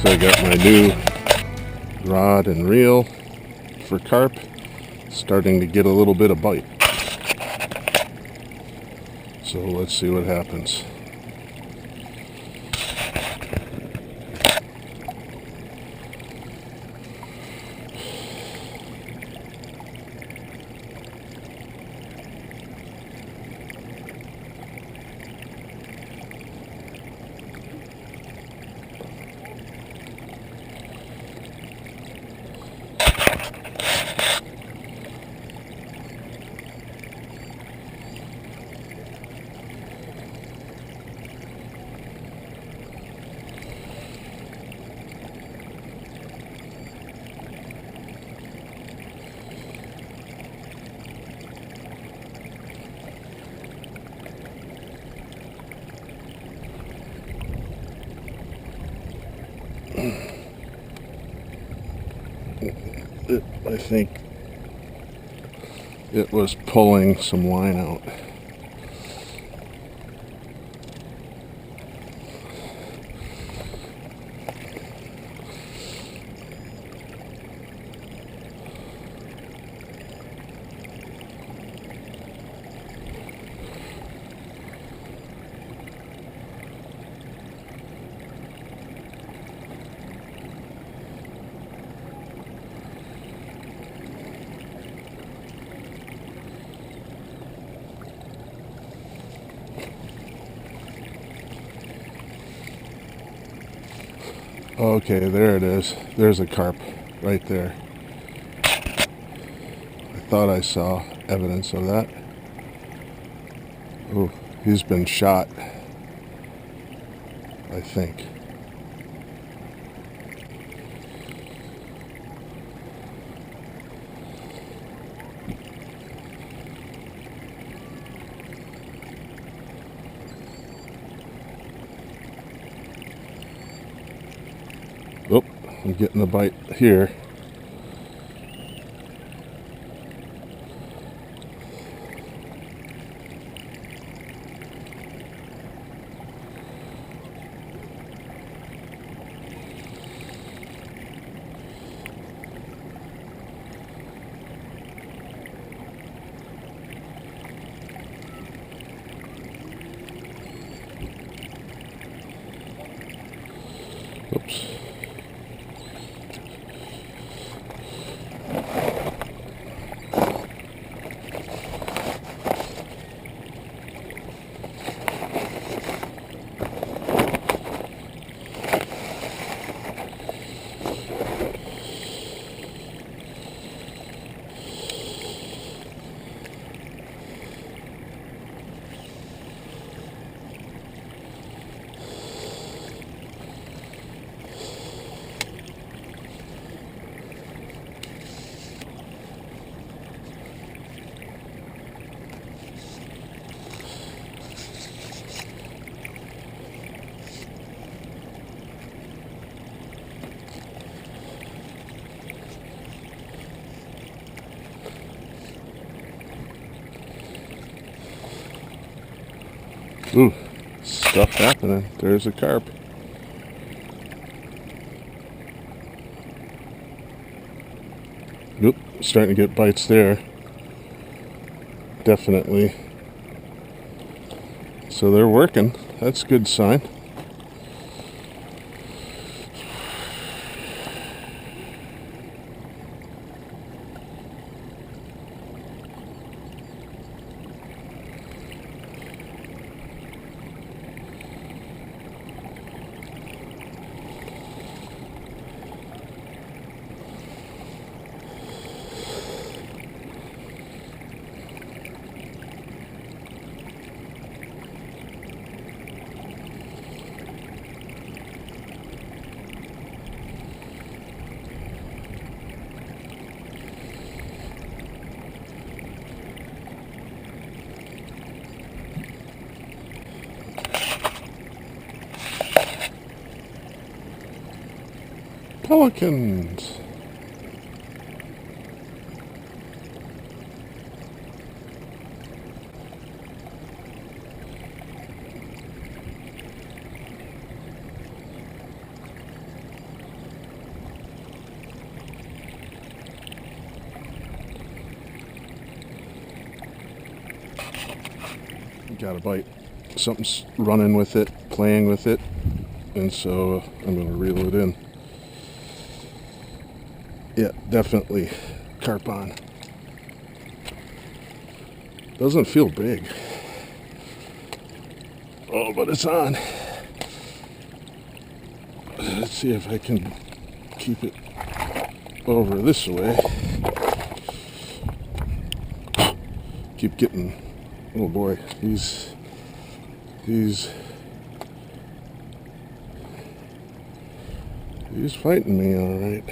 So I got my new rod and reel for carp, starting to get a little bit of bite. So let's see what happens. I think it was pulling some line out. Okay, there it is. There's a carp right there. I thought I saw evidence of that. Oh, he's been shot, I think. Oh, I'm getting a bite here. Oops. Ooh, stuff happening. There's a carp. Oop, starting to get bites there. Definitely. So they're working. That's a good sign. Pelicans. got a bite. Something's running with it, playing with it, and so I'm going to reel it in. Yeah, definitely carp on. Doesn't feel big. Oh, but it's on. Let's see if I can keep it over this way. Keep getting, oh boy, he's fighting me all right.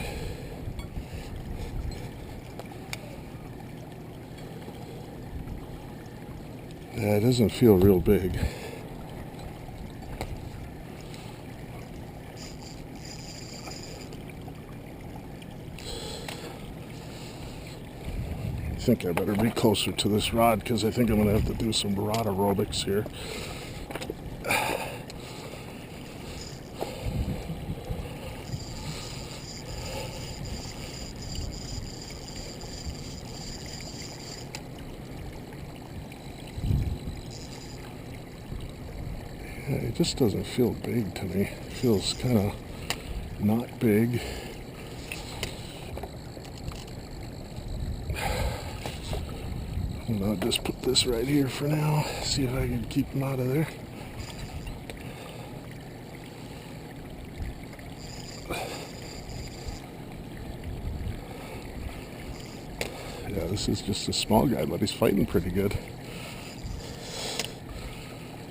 Yeah, it doesn't feel real big. I think I better be closer to this rod because I think I'm going to have to do some rod aerobics here. Yeah, it just doesn't feel big to me. It feels kind of not big. And I'll just put this right here for now. See if I can keep him out of there. Yeah, this is just a small guy, but he's fighting pretty good.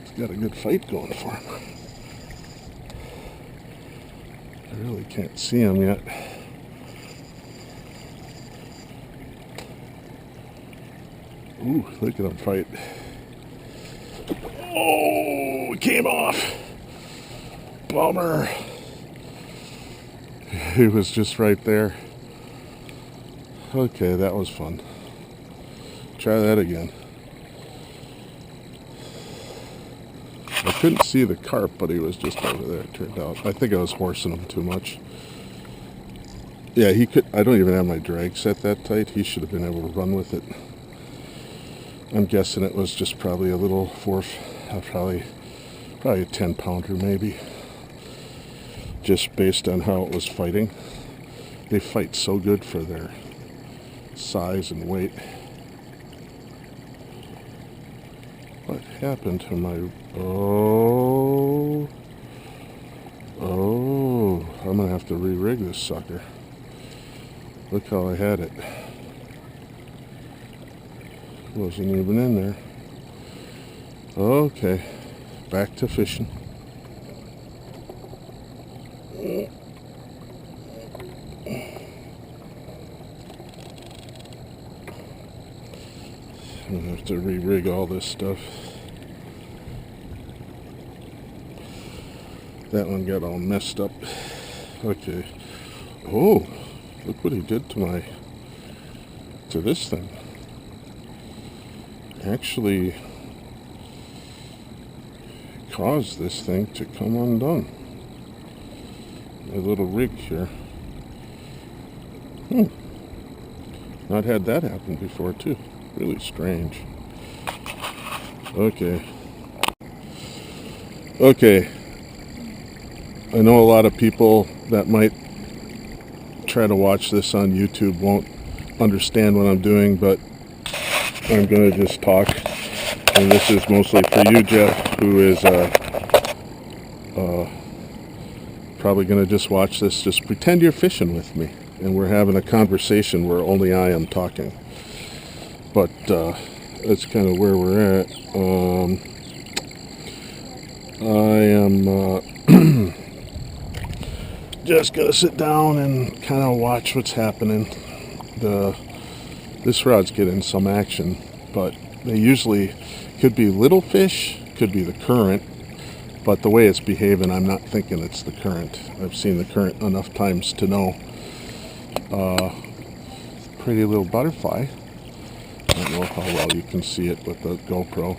He's got a good fight going for him. I really can't see him yet. Ooh, look at him fight. Oh, it came off. Bummer. He was just right there. Okay, that was fun. Try that again. I couldn't see the carp, but he was just over there, it turned out. I think I was horsing him too much. Yeah, he could. I don't even have my drag set that tight. He should have been able to run with it. I'm guessing it was just probably a little probably a 10-pounder maybe. Just based on how it was fighting. They fight so good for their size and weight. What happened to my... Oh, I'm going to have to re-rig this sucker. Look how I had it. Wasn't even in there. Okay, back to fishing. I'm gonna have to re-rig all this stuff. That one got all messed up. Okay. Oh, look what he did to this thing. Actually caused this thing to come undone. A little rig here. Not had that happen before too. Really strange. Okay. I know a lot of people that might try to watch this on YouTube won't understand what I'm doing, but I'm going to just talk, and this is mostly for you, Jeff, who is probably going to just watch this. Just pretend you're fishing with me, and we're having a conversation where only I am talking. But that's kind of where we're at. I am just going to sit down and kind of watch what's happening. This rod's getting some action, but they usually could be little fish, could be the current, but the way it's behaving, I'm not thinking it's the current. I've seen the current enough times to know. Pretty little butterfly. I don't know how well you can see it with the GoPro.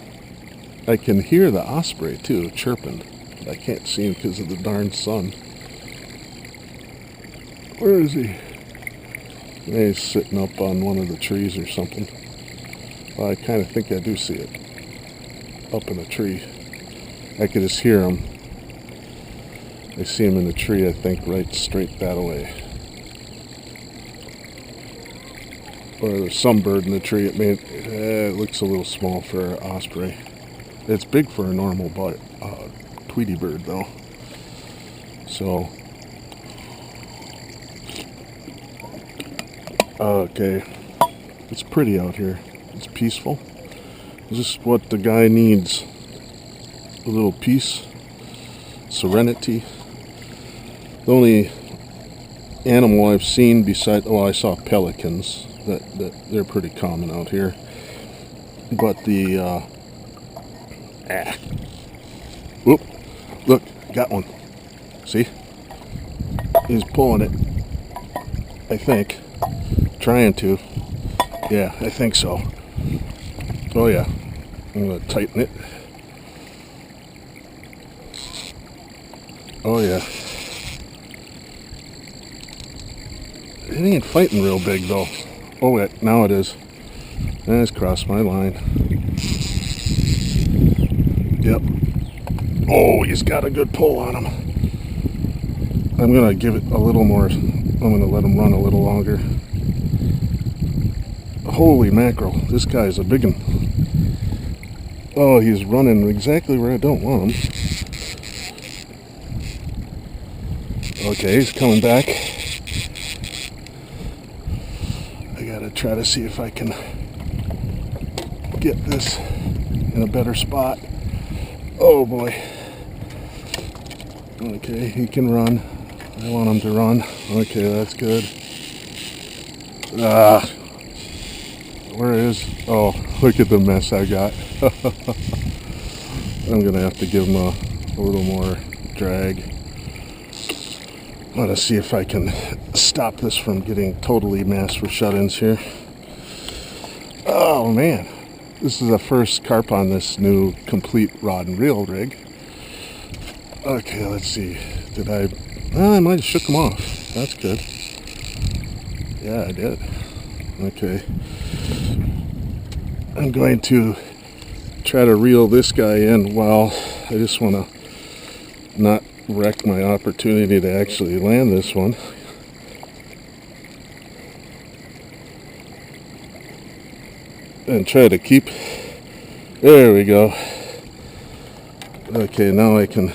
I can hear the osprey too, chirping, but I can't see him because of the darn sun. Where is he? He's sitting up on one of the trees or something. Well, I kind of think I do see it. up in a tree. I could just hear him. I see him in the tree, I think, right straight that way. Or there's some bird in the tree. It looks a little small for an osprey. It's big for a normal Tweety bird, though. So, okay, it's pretty out here. It's peaceful. It's just what the guy needs. A little peace, serenity. The only animal I've seen besides, I saw pelicans. That they're pretty common out here. But the whoop, look, got one. See? He's pulling it. I think. Trying to. Yeah, I think so. Oh yeah. I'm gonna tighten it. Oh yeah. It ain't fighting real big though. Oh wait, now it is. It's crossed my line. Yep. Oh, he's got a good pull on him. I'm gonna give it a little more. I'm gonna let him run a little longer. Holy mackerel, this guy's a big one. Oh, he's running exactly where I don't want him. Okay, he's coming back. I gotta try to see if I can get this in a better spot. Oh boy. Okay, he can run. I want him to run. Okay, that's good. Where is... Oh, look at the mess I got. I'm gonna have to give him a little more drag. I want to see if I can stop this from getting totally massed for shut-ins here. Oh man, this is the first carp on this new complete rod and reel rig. Okay, let's see. Did I... Well, I might have shook them off. That's good. Yeah, I did. Okay. I'm going to try to reel this guy in while I just want to not wreck my opportunity to actually land this one. And try to keep... There we go. Okay, now I can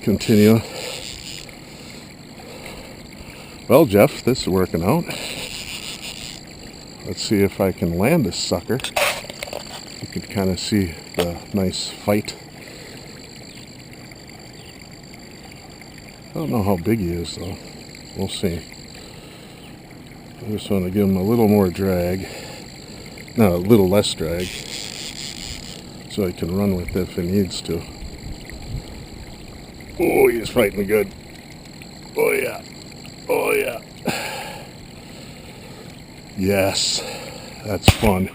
continue. Well, Jeff, this is working out. Let's see if I can land this sucker. You can kind of see the nice fight. I don't know how big he is, though. We'll see. I just want to give him a little more drag. No, a little less drag. So he can run with it if he needs to. Oh, he's fighting good. Oh, yeah. Oh, yeah. Yes. That's fun.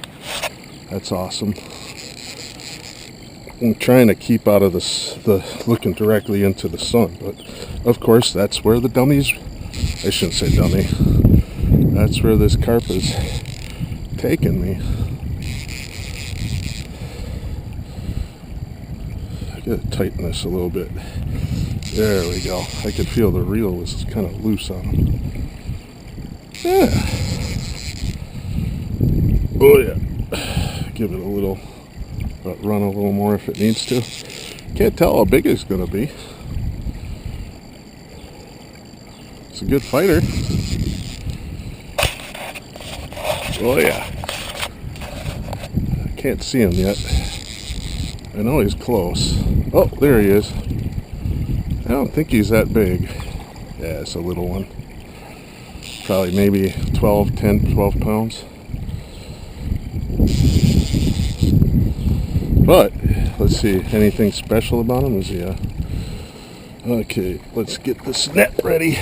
That's awesome. I'm trying to keep out of the looking directly into the sun, but of course that's where the dummies... I shouldn't say dummy. That's where this carp is taking me. I gotta tighten this a little bit. There we go. I could feel the reel was kind of loose on him. Yeah. Oh yeah. Give it a little, run a little more if it needs to. Can't tell how big it's gonna be. It's a good fighter. Oh yeah. I can't see him yet. I know he's close. Oh, there he is. I don't think he's that big. Yeah, it's a little one. Probably maybe 12 pounds. But, let's see, anything special about him? Is he Okay, let's get this net ready.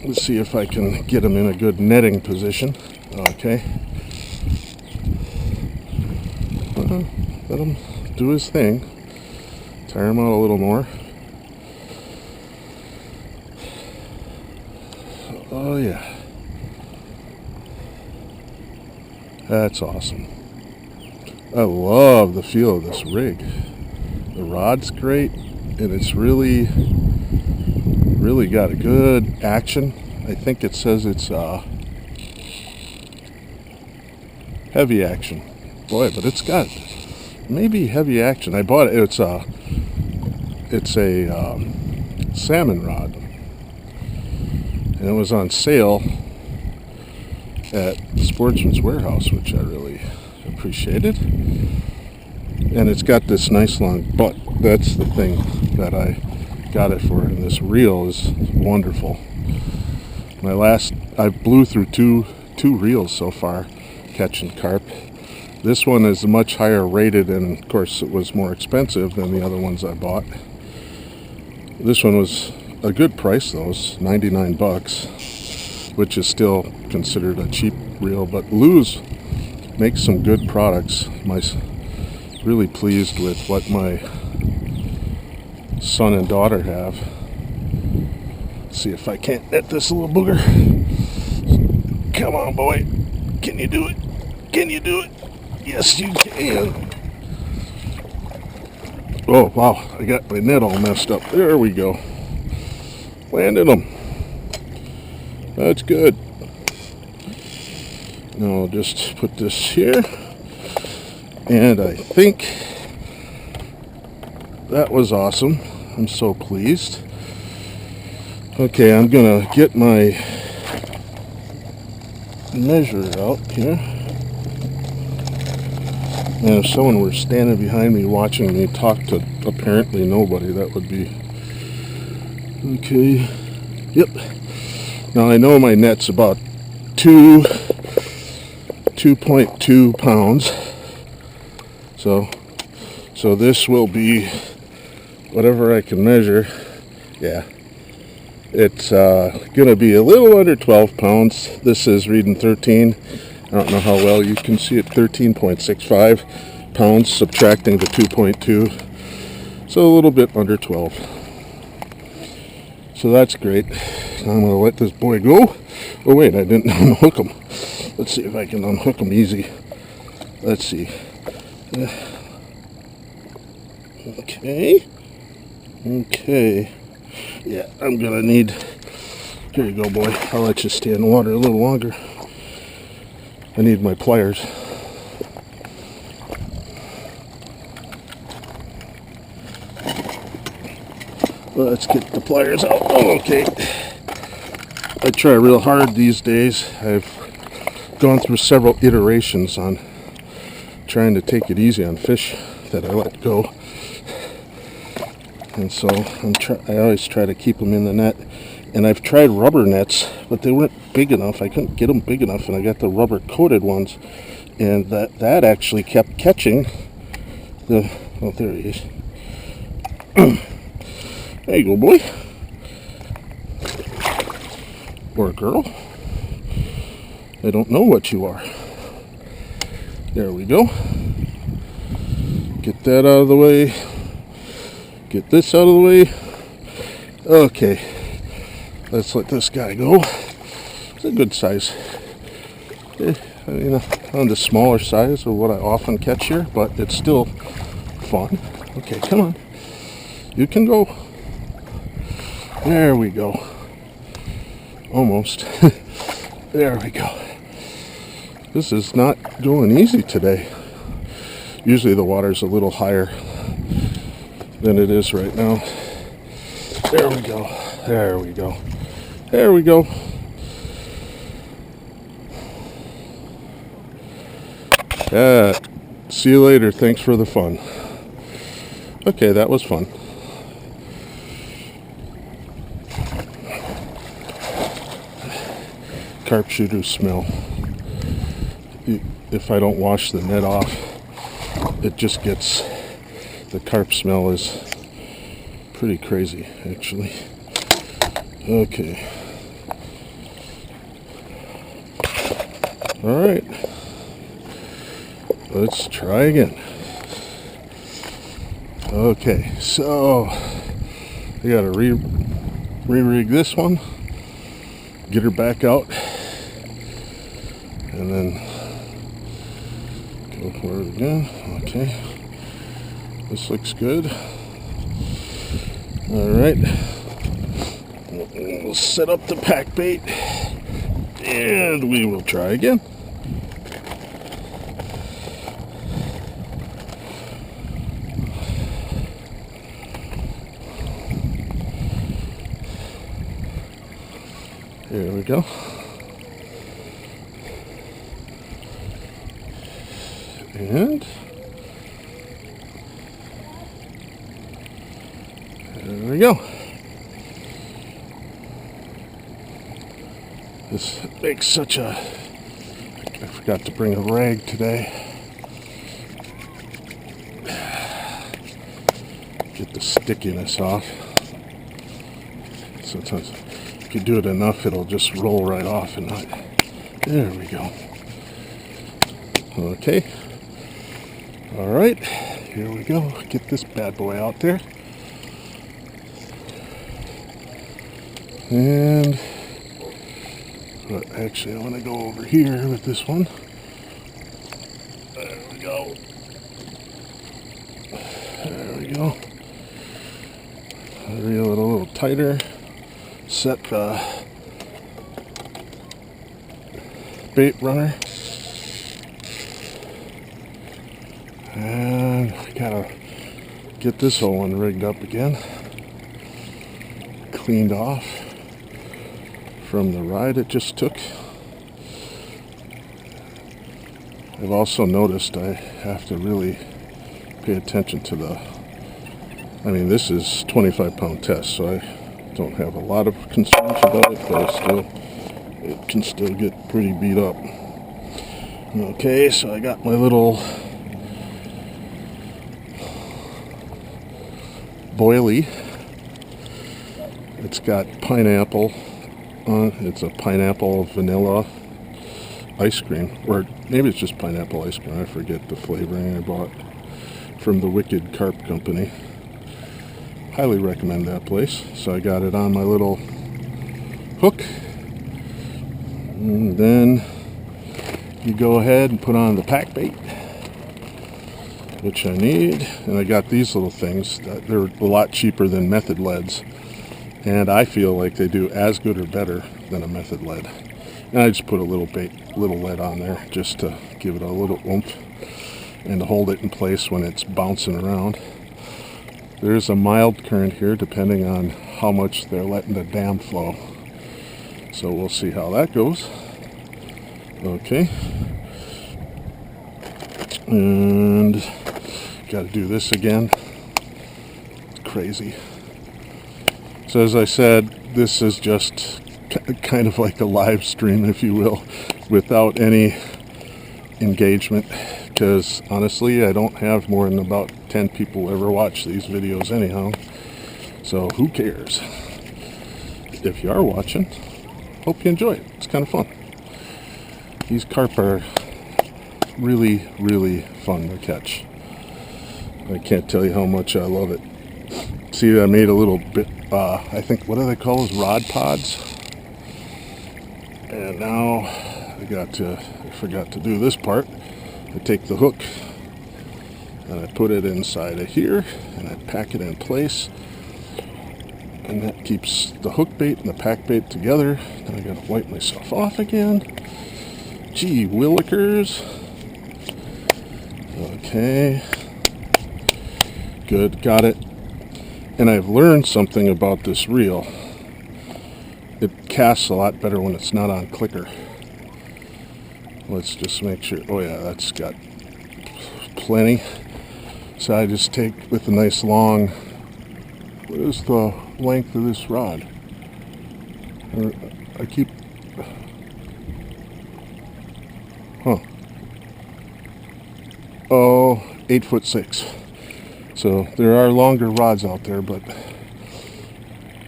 Let's see if I can get him in a good netting position. Okay. Let him do his thing. Tire him out a little more. Oh yeah. That's awesome. I love the feel of this rig. The rod's great, and it's really got a good action. I think it says it's heavy action. Boy, but it's got maybe heavy action. I bought it. It's a salmon rod, and it was on sale at Sportsman's Warehouse, which I really appreciated. And it's got this nice long butt. That's the thing that I got it for. And this reel is wonderful. I blew through two reels so far catching carp. This one is much higher rated, and of course it was more expensive than the other ones I bought. This one was a good price though, it's $99, which is still considered a cheap reel, but Lou's makes some good products. Really pleased with what my son and daughter have. Let's see if I can't net this little booger. Come on, boy. Can you do it? Can you do it? Yes, you can. Oh, wow. I got my net all messed up. There we go. Landed them. That's good. Now I'll just put this here. And I think that was awesome. I'm so pleased. Okay, I'm gonna get my measure out here. And if someone were standing behind me watching me talk to apparently nobody, that would be okay. Yep. Now I know my net's about 2.2 pounds. So this will be whatever I can measure. Yeah. It's going to be a little under 12 pounds. This is reading 13. I don't know how well you can see it. 13.65 pounds, subtracting the 2.2. So a little bit under 12. So that's great. Now I'm going to let this boy go. Oh wait, I didn't unhook him. Let's see if I can unhook him easy. Let's see. Okay. Yeah, I'm gonna need... Here you go, boy. I'll let you stay in the water a little longer. I need my pliers. Let's get the pliers out. Oh, okay. I try real hard these days. I've gone through several iterations on trying to take it easy on fish that I let go. And so I always try to keep them in the net. And I've tried rubber nets, but they weren't big enough. I couldn't get them big enough, and I got the rubber coated ones, and that actually kept catching the... Oh, there he is. There you go, boy. Or girl. I don't know what you are. There we go. Get that out of the way. Get this out of the way. Okay. Let's let this guy go. It's a good size. On the smaller size of what I often catch here, but it's still fun. Okay, come on. You can go. There we go. Almost. There we go. This is not going easy today. Usually the water's a little higher than it is right now. There we go. There we go. There we go. See you later. Thanks for the fun. Okay, that was fun. Carp shooters smell. If I don't wash the net off, it just gets... The carp smell is pretty crazy, actually. Okay. All right. Let's try again. Okay, so I gotta re-rig this one, get her back out, and then Go for it again. Okay. This looks good. Alright. We'll set up the pack bait. And we will try again. Here we go. And there we go. This makes such a... I forgot to bring a rag today. Get the stickiness off. Sometimes if you do it enough, it'll just roll right off and not... There we go. Okay. Alright, here we go. Get this bad boy out there. And but actually I want to go over here with this one. There we go. There we go. Reel it a little tighter. Set the bait runner. And I gotta get this old one rigged up again. Cleaned off from the ride it just took. I've also noticed I have to really pay attention to the... I mean, this is 25-pound test, so I don't have a lot of concerns about it, but it can still get pretty beat up. Okay, so I got my little boilie. It's got pineapple on. It's a pineapple vanilla ice cream, or maybe it's just pineapple ice cream. I forget the flavoring I bought from the Wicked Carp company. Highly recommend that place. So I got it on my little hook, and then you go ahead and put on the pack bait, which I need. And I got these little things that they're a lot cheaper than method leads, and I feel like they do as good or better than a method lead. And I just put a little lead on there just to give it a little oomph and to hold it in place when it's bouncing around. There's a mild current here depending on how much they're letting the dam flow, so we'll see how that goes. Okay, and got to do this again. It's crazy. So as I said, this is just kind of like a live stream, if you will, without any engagement, because honestly I don't have more than about 10 people ever watch these videos anyhow, so who cares? If you are watching, hope you enjoy it. It's kind of fun. These carp are really, really fun to catch. I can't tell you how much I love it. See, I made a little bit, I think, what do they call those, rod pods? And now I forgot to do this part. I take the hook and I put it inside of here and I pack it in place, and that keeps the hook bait and the pack bait together. Then I gotta wipe myself off again. Gee willikers. Okay, good, got it. And I've learned something about this reel. It casts a lot better when it's not on clicker. Let's just make sure. Oh yeah, that's got plenty. So I just take with a nice long... What is the length of this rod? I keep... Oh, 8'6". So there are longer rods out there, but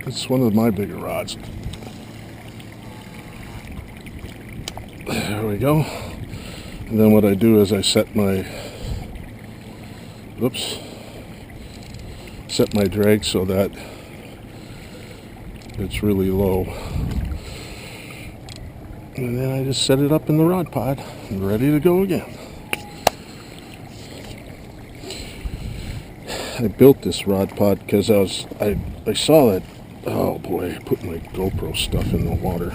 it's one of my bigger rods. There we go. And then what I do is I set my drag so that it's really low. And then I just set it up in the rod pod and ready to go again. I built this rod pod because I saw that. Oh boy, I put my GoPro stuff in the water.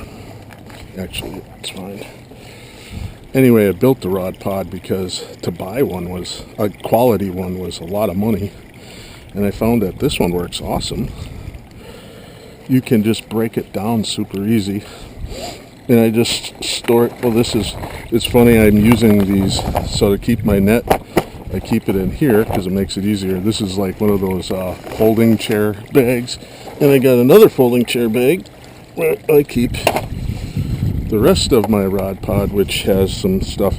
Actually, it's fine. Anyway, I built the rod pod because to buy one was a quality one was a lot of money, and I found that this one works awesome. You can just break it down super easy, and I just store it. Well, it's funny. I'm using these so to keep my net. I keep it in here because it makes it easier. This is like one of those folding chair bags. And I got another folding chair bag where I keep the rest of my rod pod, which has some stuff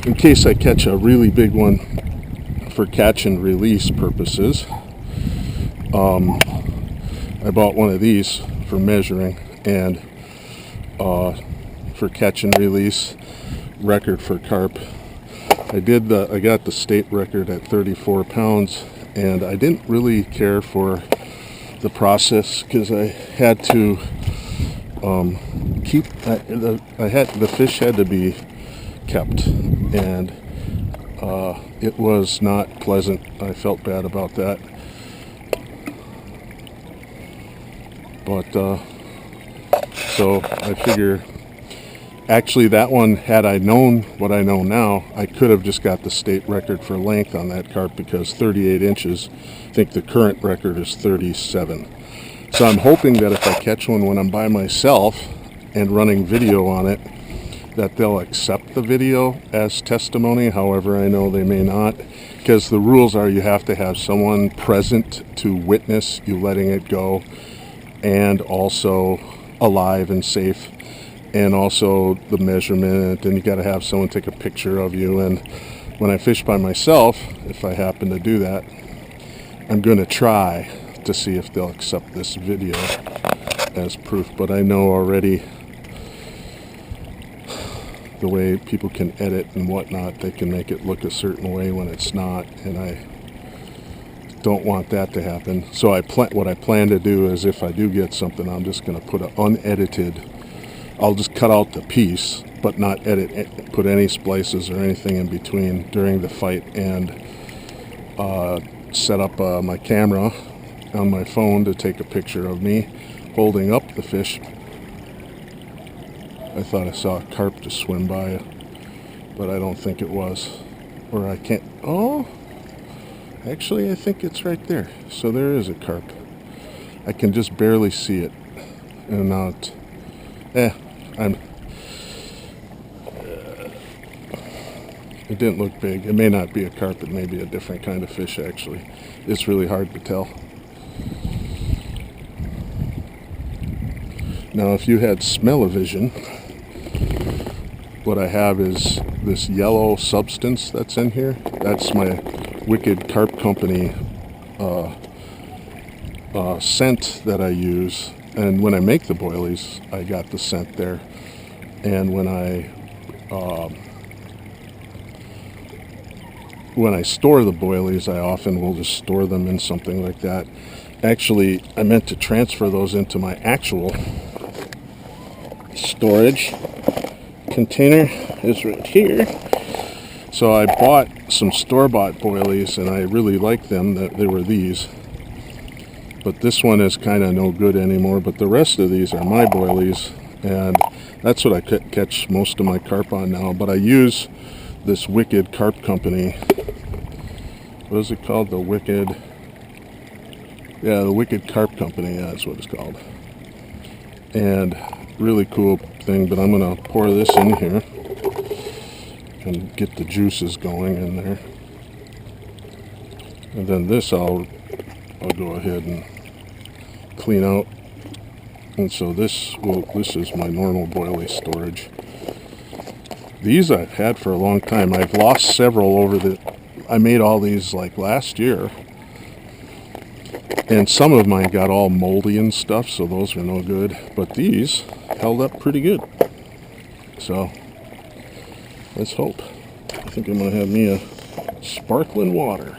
in case I catch a really big one for catch and release purposes. I bought one of these for measuring and for catch and release record for carp. I got the state record at 34 pounds, and I didn't really care for the process because I had to the fish had to be kept, and it was not pleasant. I felt bad about that, but so I figure. Actually, that one, had I known what I know now, I could have just got the state record for length on that carp because 38 inches, I think the current record is 37. So I'm hoping that if I catch one when I'm by myself and running video on it, that they'll accept the video as testimony. However, I know they may not, because the rules are you have to have someone present to witness you letting it go, and also alive and safe. And also the measurement, and you got to have someone take a picture of you. And when I fish by myself, if I happen to do that, I'm going to try to see if they'll accept this video as proof. But I know already the way people can edit and whatnot, they can make it look a certain way when it's not, and I don't want that to happen. So what I plan to do is if I do get something, I'm just going to put an unedited. I'll just cut out the piece, but not put any splices or anything in between during the fight, and set up my camera on my phone to take a picture of me holding up the fish. I thought I saw a carp just swim by, but I don't think it was. Or I can't. Oh, actually, I think it's right there. So there is a carp. I can just barely see it. And now it's. It didn't look big. It may not be a carp. It may be a different kind of fish, actually. It's really hard to tell. Now, if you had smell-o-vision, what I have is this yellow substance that's in here. That's my Wicked Carp Company scent that I use. And when I make the boilies, I got the scent there. And when I store the boilies, I often will just store them in something like that. Actually, I meant to transfer those into my actual storage container. Is right here. So I bought some store-bought boilies, and I really like them. They were these. But this one is kind of no good anymore. But the rest of these are my boilies, and that's what I catch most of my carp on now. But I use this Wicked Carp Company. What is it called? The Wicked Carp Company. Yeah, that's what it's called. And really cool thing. But I'm gonna pour this in here and get the juices going in there. And then this I'll go ahead and clean out. And so this is my normal boilie storage. These I've had for a long time. I've lost several I made all these like last year. And some of mine got all moldy and stuff, so those are no good. But these held up pretty good. So let's hope. I think I'm going to have me a sparkling water.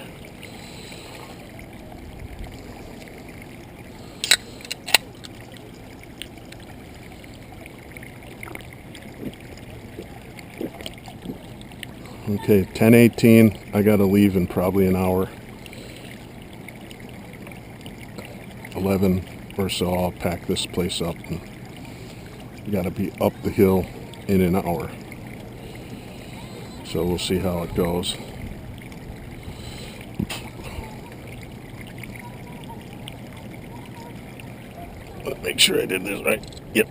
Okay, 10:18. I got to leave in probably an hour. 11 or so, I'll pack this place up. And we got to be up the hill in an hour. So we'll see how it goes. Let's make sure I did this right. Yep.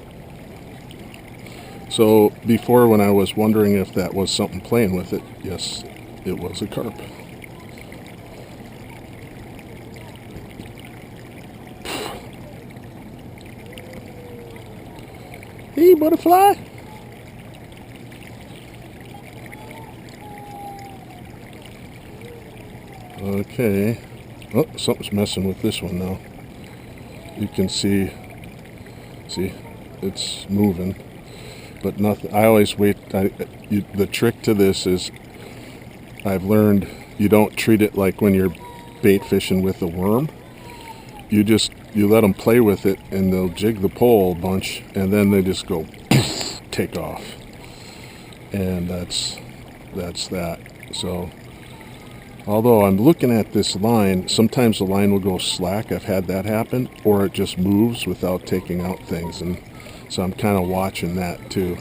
So before, when I was wondering if that was something playing with it, yes, it was a carp. Hey, butterfly. Okay. Oh, something's messing with this one now. You can see, it's moving, but nothing. I always wait. The trick to this is, I've learned, you don't treat it like when you're bait fishing with a worm. You let them play with it, and they'll jig the pole a bunch, and then they just go take off, and that's that. So, although I'm looking at this line, sometimes the line will go slack. I've had that happen, or it just moves without taking out things, and so I'm kind of watching that too.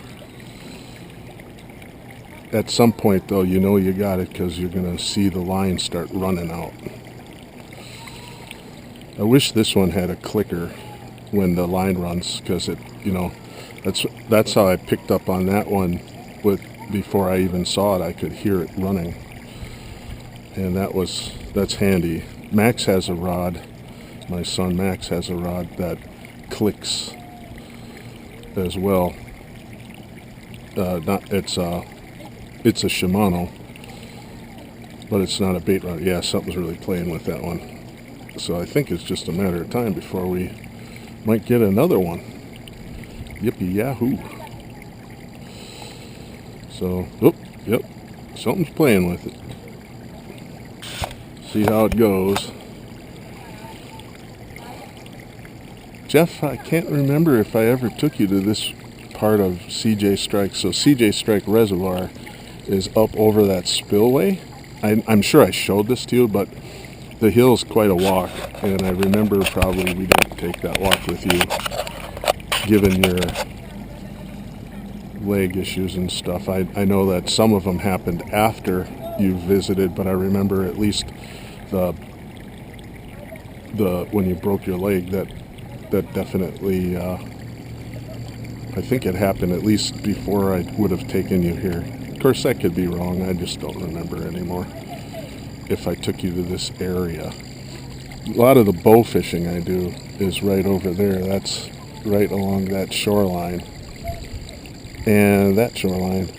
At some point, though, you know you got it, because you're going to see the line start running out. I wish this one had a clicker when the line runs, because it, that's how I picked up on that one. Before I even saw it, I could hear it running, and that's handy. Max has a rod. My son Max has a rod that clicks as well. It's a Shimano, but it's not a bait rod. Yeah, something's really playing with that one. So I think it's just a matter of time before we might get another one. Yippee yahoo. So, yep, something's playing with it. See how it goes. Jeff, I can't remember if I ever took you to this part of CJ Strike. So CJ Strike Reservoir is up over that spillway. I'm sure I showed this to you, but the hill's quite a walk, and I remember probably we didn't take that walk with you, given your leg issues and stuff. I know that some of them happened after you visited, but I remember at least the when you broke your leg, that definitely, I think it happened at least before I would have taken you here. Of course, that could be wrong. I just don't remember anymore if I took you to this area. A lot of the bow fishing I do is right over there. That's right along that shoreline and that shoreline.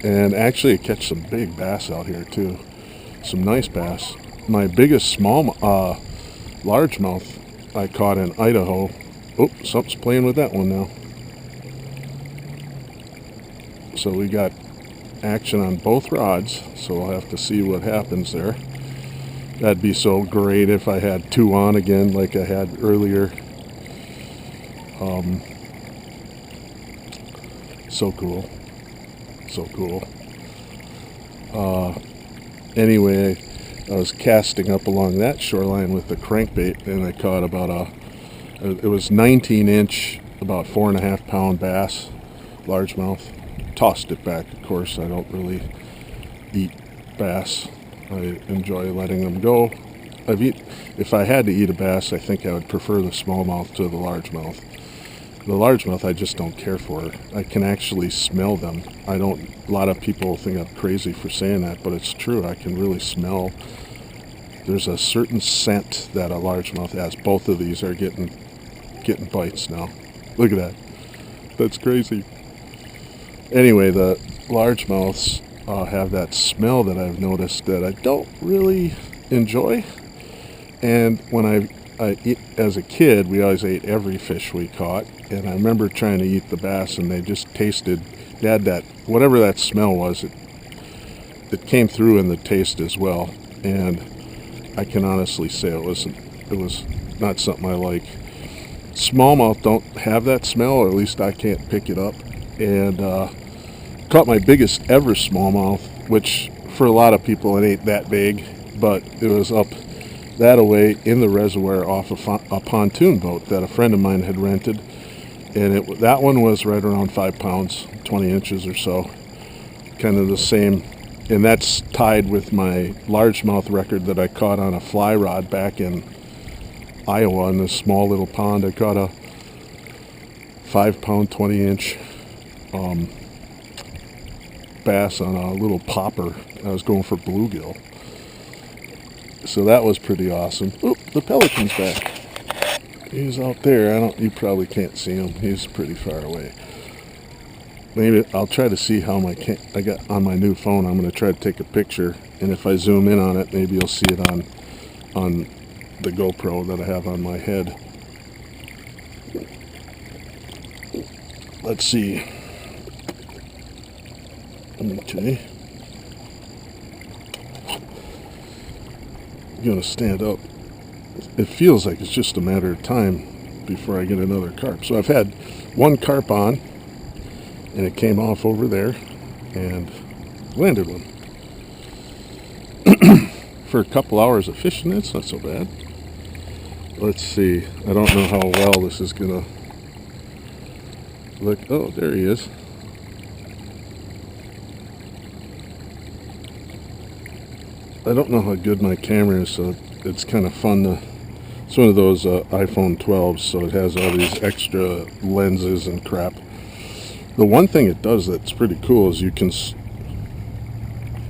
And actually I catch some big bass out here too. Some nice bass. My biggest largemouth I caught in Idaho. Oh, something's playing with that one now. So we got action on both rods, so we'll have to see what happens there. That'd be so great if I had two on again like I had earlier. So cool. Anyway, I was casting up along that shoreline with the crankbait, and I caught about it was 19-inch, about 4.5 pound bass, largemouth. Tossed it back, of course. I don't really eat bass. I enjoy letting them go. If I had to eat a bass, I think I would prefer the smallmouth to the largemouth. The largemouth I just don't care for. I can actually smell them. A lot of people think I'm crazy for saying that, but it's true. I can really smell. There's a certain scent that a largemouth has. Both of these are getting bites now. Look at that. That's crazy. Anyway, the largemouths have that smell that I've noticed that I don't really enjoy. And when I eat, as a kid, we always ate every fish we caught. And I remember trying to eat the bass, and they just tasted, they had that, whatever that smell was, it came through in the taste as well. And I can honestly say it was not something I like. Smallmouth don't have that smell, or at least I can't pick it up. And caught my biggest ever smallmouth, which for a lot of people it ain't that big, but it was up that away in the reservoir off a pontoon boat that a friend of mine had rented. And that one was right around 5 pounds, 20 inches or so. Kind of the same. And that's tied with my largemouth record that I caught on a fly rod back in Iowa in this small little pond. I caught a 5 pound, 20 inch bass on a little popper. I was going for bluegill. So that was pretty awesome. Oop, the pelican's back. He's out there. You probably can't see him. He's pretty far away. Maybe I'll try to see how I got on my new phone. I'm going to try to take a picture, and if I zoom in on it, maybe you'll see it on the GoPro that I have on my head. Let's see. Okay. I'm going to stand up. It feels like it's just a matter of time before I get another carp. So I've had one carp on, and it came off over there and landed one. For a couple hours of fishing, it's not so bad. Let's see. I don't know how well this is going to look. Oh, there he is. I don't know how good my camera is, so it's kind of fun to... It's one of those iPhone 12s, so it has all these extra lenses and crap. The one thing it does that's pretty cool is you can...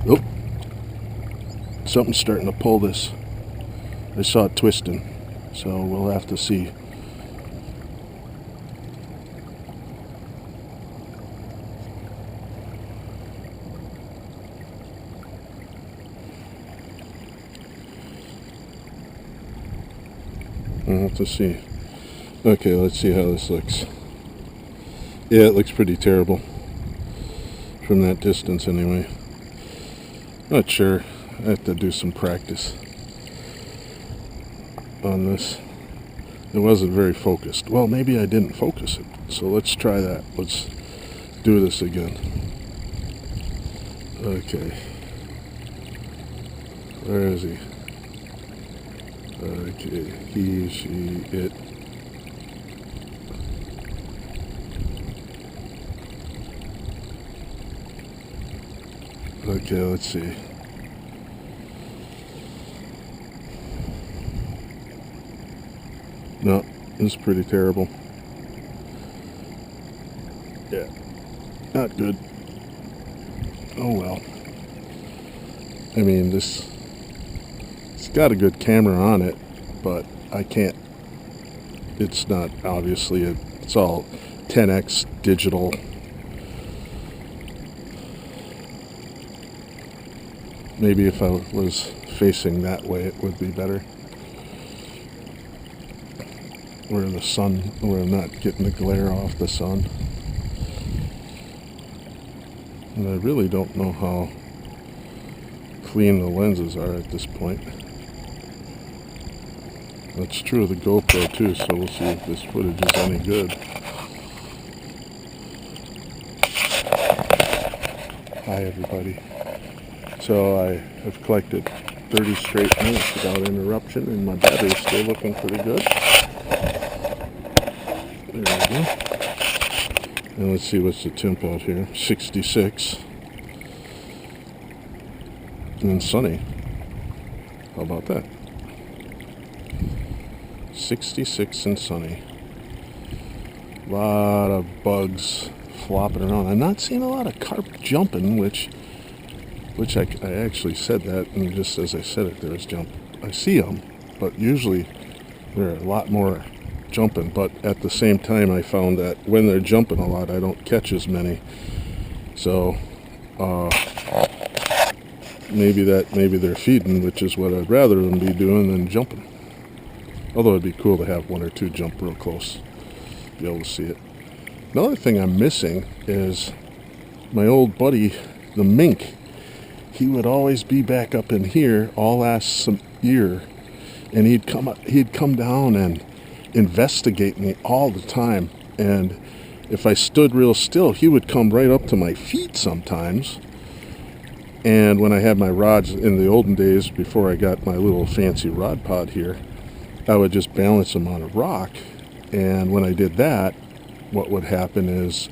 Oh! Something's starting to pull this. I saw it twisting, so we'll have to see. I'll have to see. Okay, let's see how this looks. Yeah, it looks pretty terrible. From that distance, anyway. Not sure. I have to do some practice on this. It wasn't very focused. Well, maybe I didn't focus it. So let's try that. Let's do this again. Okay. Where is he? Okay, he, she, it. Okay, let's see. No, this is pretty terrible. Yeah, not good. Oh well. I mean, it's got a good camera on it, but I can't, it's not, obviously, it's all 10x digital. Maybe if I was facing that way, it would be better. Where I'm not getting the glare off the sun. And I really don't know how clean the lenses are at this point. That's true of the GoPro too, so we'll see if this footage is any good. Hi everybody. So I have collected 30 straight minutes without interruption, and my battery's still looking pretty good. There we go. And let's see what's the temp out here. 66. And sunny. How about that? 66 and sunny. A lot of bugs flopping around. I'm not seeing a lot of carp jumping, which I actually said that, and just as I said it, there's jump. I see them, but usually there are a lot more jumping. But at the same time, I found that when they're jumping a lot, I don't catch as many. So maybe they're feeding, which is what I'd rather them be doing than jumping. Although it'd be cool to have one or two jump real close, be able to see it. Another thing I'm missing is my old buddy, the mink. He would always be back up in here all last year, and he'd come down and investigate me all the time. And if I stood real still, he would come right up to my feet sometimes. And when I had my rods in the olden days, before I got my little fancy rod pod here, I would just balance them on a rock. And when I did that, what would happen is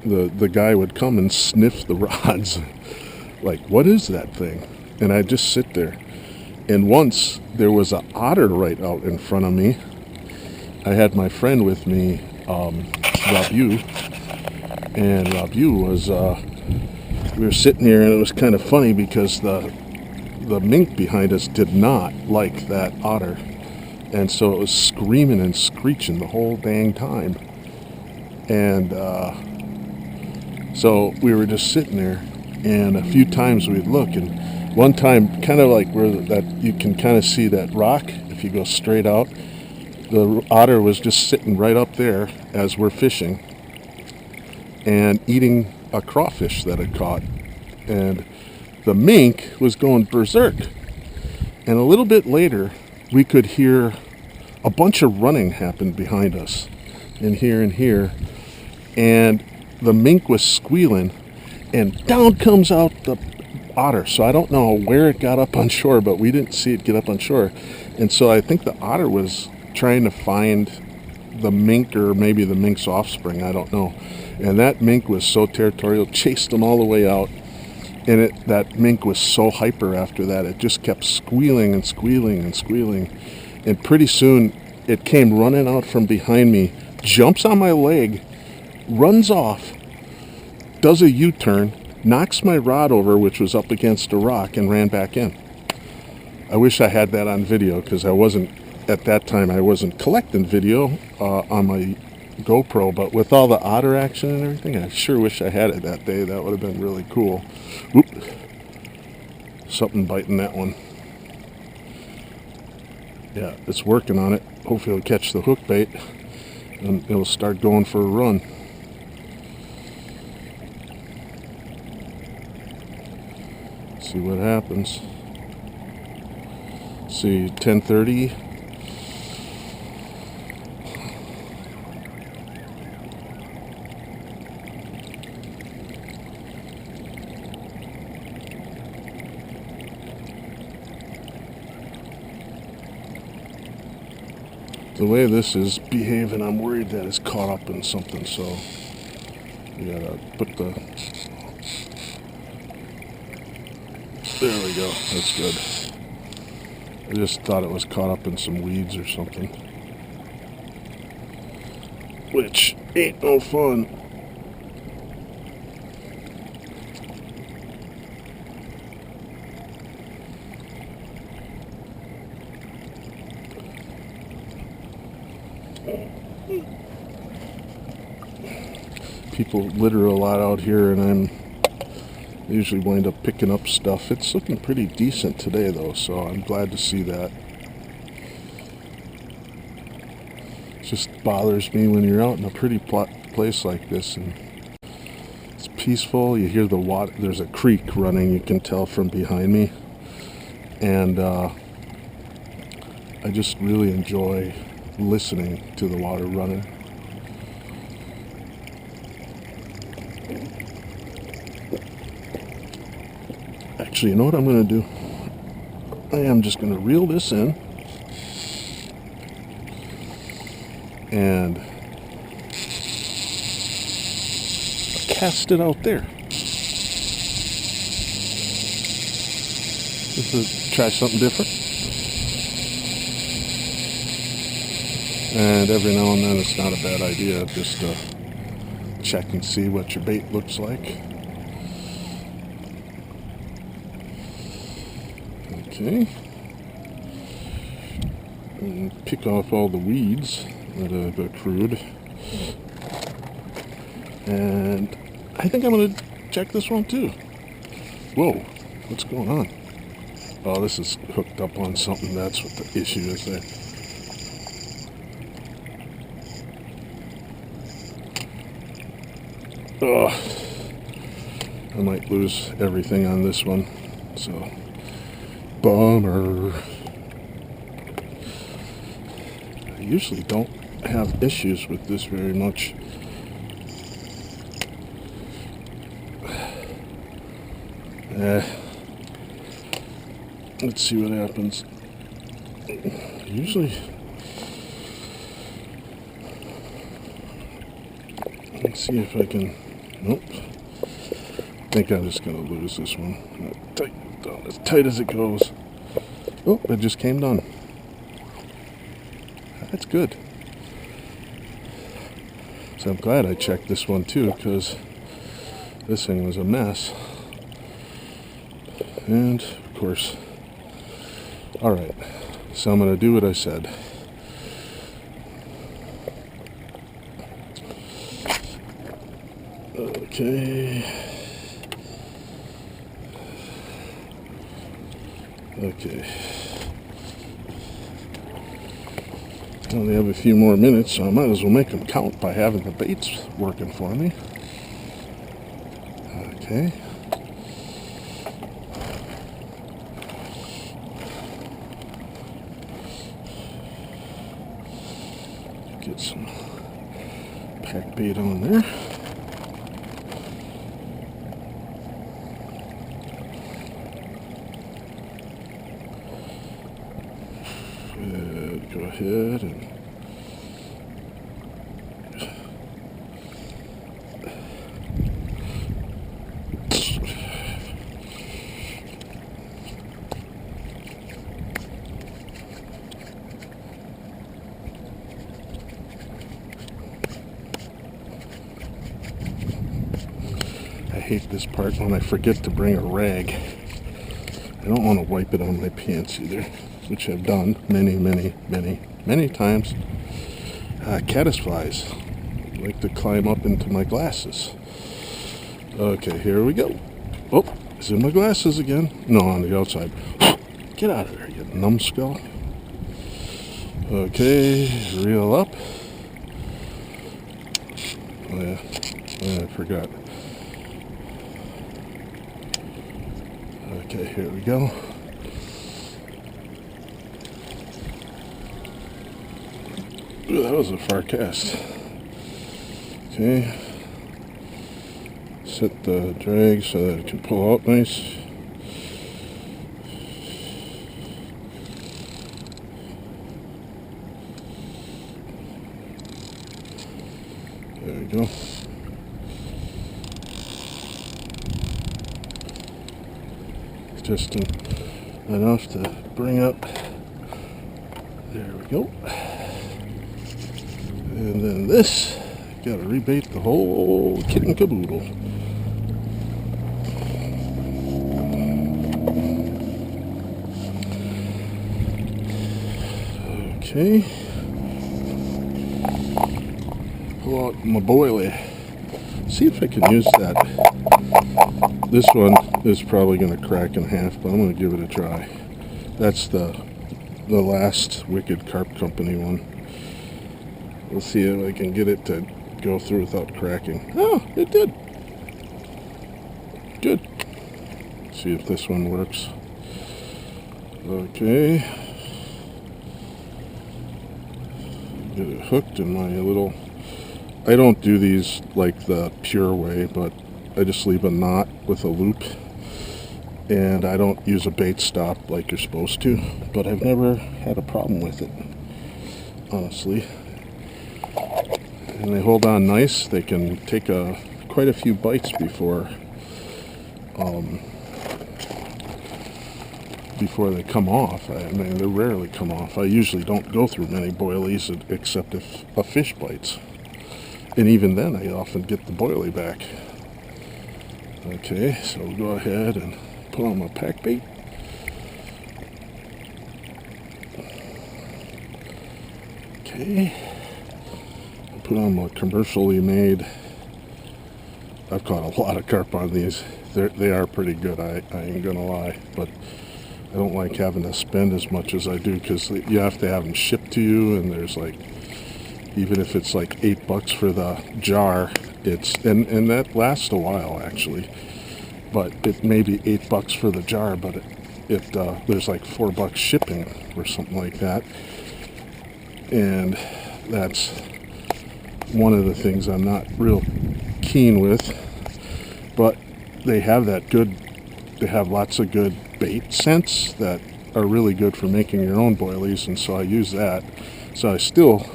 the guy would come and sniff the rods, like, what is that thing? And I'd just sit there. And once there was an otter right out in front of me. I had my friend with me, Rabu, and Rabu was, we were sitting here, and it was kind of funny because the mink behind us did not like that otter, and so it was screaming and screeching the whole dang time. And so we were just sitting there, and a few times we'd look, and one time, kind of like where that you can kind of see that rock if you go straight out, the otter was just sitting right up there as we're fishing and eating a crawfish that it caught. And the mink was going berserk. And a little bit later, we could hear a bunch of running happen behind us, and here. And the mink was squealing, and down comes out the otter. So I don't know where it got up on shore, but we didn't see it get up on shore. And so I think the otter was trying to find the mink, or maybe the mink's offspring, I don't know. And that mink was so territorial, chased them all the way out. And that mink was so hyper after that, it just kept squealing and squealing and squealing. And pretty soon, it came running out from behind me, jumps on my leg, runs off, does a U-turn, knocks my rod over, which was up against a rock, and ran back in. I wish I had that on video, because at that time I wasn't collecting video on my GoPro, but with all the otter action and everything, I sure wish I had it that day. That would have been really cool. Whoop. Something biting that one. Yeah, it's working on it. Hopefully it'll catch the hook bait and it'll start going for a run. See what happens. See, 10:30. The way this is behaving, I'm worried that it's caught up in something, so you gotta put the... There we go, that's good. I just thought it was caught up in some weeds or something, which ain't no fun. People litter a lot out here, and I usually wind up picking up stuff. It's looking pretty decent today, though, so I'm glad to see that. It just bothers me when you're out in a pretty place like this, and it's peaceful. You hear the water. There's a creek running, you can tell from behind me, and I just really enjoy listening to the water running. Actually, you know what I'm going to do? I am just going to reel this in and cast it out there. Just to try something different. And every now and then it's not a bad idea just to check and see what your bait looks like. Okay. And pick off all the weeds that have accrued. And I think I'm going to check this one too. Whoa, what's going on? Oh, this is hooked up on something. That's what the issue is there. Oh, I might lose everything on this one, so bummer. I usually don't have issues with this very much. Let's see what happens. Usually, let's see if I can. Nope. I think I'm just gonna lose this one. Down as tight as it goes. Oh, it just came done. That's good. So I'm glad I checked this one too, because this thing was a mess. And of course, all right. So I'm gonna do what I said. Okay. Okay. I only have a few more minutes, so I might as well make them count by having the baits working for me. Okay. Get some pack bait on there. Go ahead and I hate this part when I forget to bring a rag. I don't want to wipe it on my pants either, which I've done many times. Caddisflies like to climb up into my glasses. Okay, here we go. Oh, it's in my glasses again. No, on the outside. Get out of there, you numbskull. Okay, reel up. Oh, yeah, I forgot. Okay, here we go. Ooh, that was a far cast. Okay. Set the drag so that it can pull out nice. There we go. Just enough to bring up. There we go. And then this, gotta rebait the whole kit and caboodle. Okay. Pull out my boilie. See if I can use that. This one is probably going to crack in half, but I'm going to give it a try. That's the last Wicked Carp Company one. We'll see if I can get it to go through without cracking. Oh, it did. Good. See if this one works. Okay. Get it hooked in my little... I don't do these like the pure way, but I just leave a knot with a loop. And I don't use a bait stop like you're supposed to, but I've never had a problem with it, honestly. And they hold on nice. They can take quite a few bites before they come off. I mean, they rarely come off. I usually don't go through many boilies except if a fish bites. And even then, I often get the boilie back. Okay, so we'll go ahead and put on my pack bait. Okay. Put on my commercially made. I've caught a lot of carp on these. They are pretty good, I ain't gonna lie. But I don't like having to spend as much as I do because you have to have them shipped to you, and there's like, even if it's like $8 for the jar, and that lasts a while actually. But it may be $8 for the jar, but there's like $4 shipping or something like that. And that's one of the things I'm not real keen with. But they have that good they have lots of good bait scents that are really good for making your own boilies, and so I use that. So I still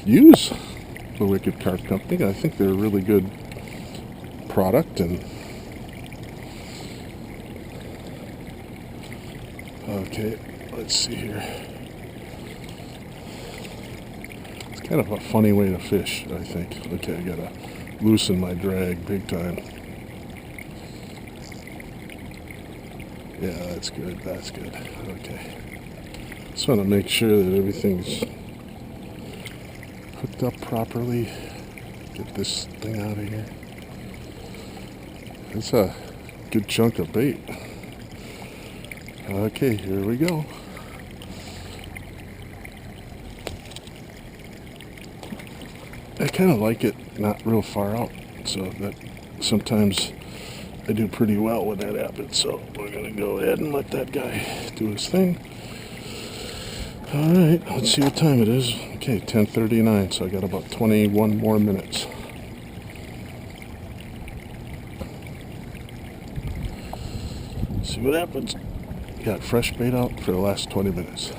use the Wicked Carp Company. I think they're a really good product. And okay, let's see here. It's kind of a funny way to fish, I think. Okay, I gotta loosen my drag big time. Yeah, that's good, that's good. Okay. Just want to make sure that everything's hooked up properly. Get this thing out of here. That's a good chunk of bait. Okay, here we go. I kind of like it not real far out, so that sometimes I do pretty well when that happens. So we're going to go ahead and let that guy do his thing. Alright, let's see what time it is. Okay, 10:39, so I got about 21 more minutes. See what happens. Got fresh bait out for the last 20 minutes.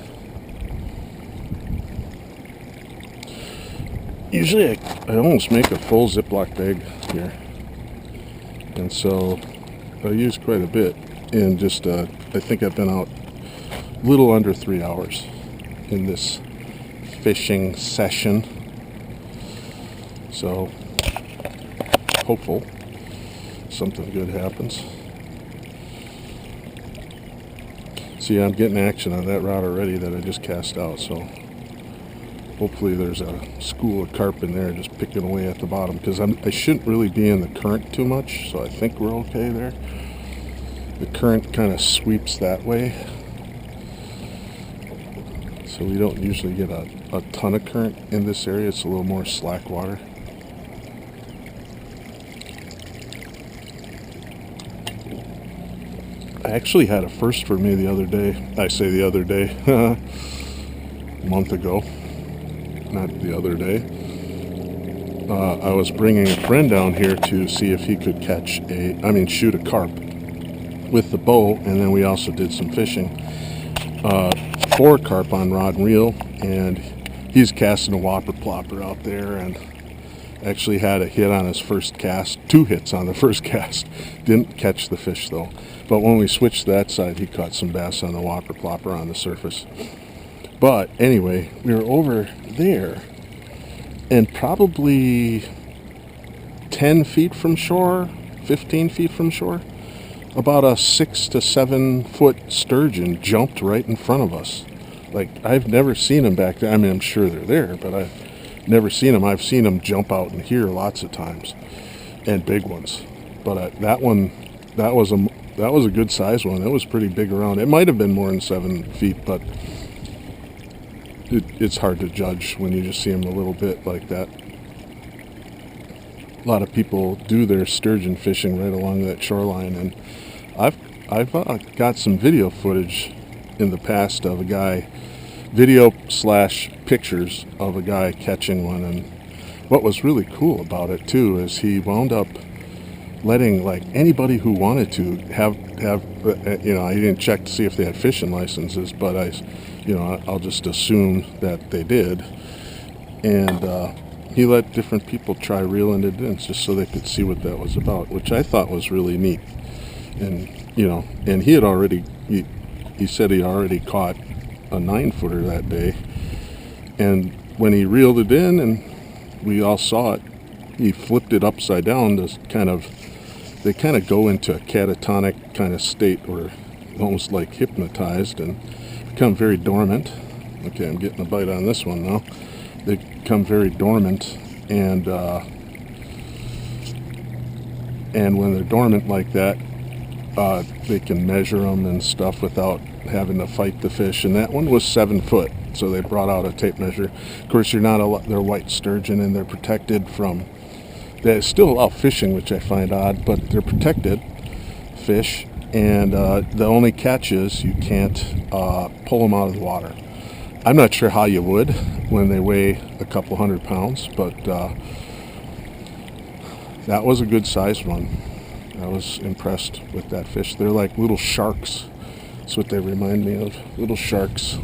Usually I almost make a full Ziploc bag here. And so I use quite a bit. And just, I think I've been out a little under 3 hours in this fishing session. So, hopeful something good happens. See, I'm getting action on that rod already that I just cast out, so hopefully there's a school of carp in there just picking away at the bottom, because I shouldn't really be in the current too much, so I think we're okay there. The current kind of sweeps that way, so we don't usually get a ton of current in this area. It's a little more slack water. I actually had a first for me the other day. I say the other day, a month ago, not the other day. I was bringing a friend down here to see if he could shoot a carp with the bow, and then we also did some fishing. 4 carp on rod and reel, and he's casting a whopper plopper out there, and actually had a hit on his first cast, 2 hits on the first cast. Didn't catch the fish though. But when we switched to that side, he caught some bass on the whopper plopper on the surface. But anyway, we were over there, and probably 10 feet from shore, 15 feet from shore, about a 6 to 7 foot sturgeon jumped right in front of us. Like, I've never seen them back there. I mean, I'm sure they're there, but I've never seen them. I've seen them jump out in here lots of times, and big ones. But that one, that was a good size one. It was pretty big around. It might have been more than 7 feet, but it's hard to judge when you just see them a little bit like that. A lot of people do their sturgeon fishing right along that shoreline, and I've got some video footage in the past of a guy, video/pictures of a guy catching one. And what was really cool about it too is he wound up letting, like, anybody who wanted to have I didn't check to see if they had fishing licenses, but I'll just assume that they did. And he let different people try reeling it in just so they could see what that was about, which I thought was really neat. And and he had already, he said he already caught a 9-footer that day, and when he reeled it in and we all saw it, he flipped it upside down to they kind of go into a catatonic kind of state where almost like hypnotized and become very dormant. Okay, I'm getting a bite on this one now. They become very dormant, and when they're dormant like that, they can measure them and stuff without having to fight the fish. And that one was 7 foot, so they brought out a tape measure. Of course, they're white sturgeon, and they're protected from. They still allow fishing, which I find odd, but they're protected fish. And the only catch is you can't pull them out of the water. I'm not sure how you would when they weigh a couple 100 pounds, but that was a good sized one. I was impressed with that fish. They're like little sharks. That's what they remind me of, little sharks.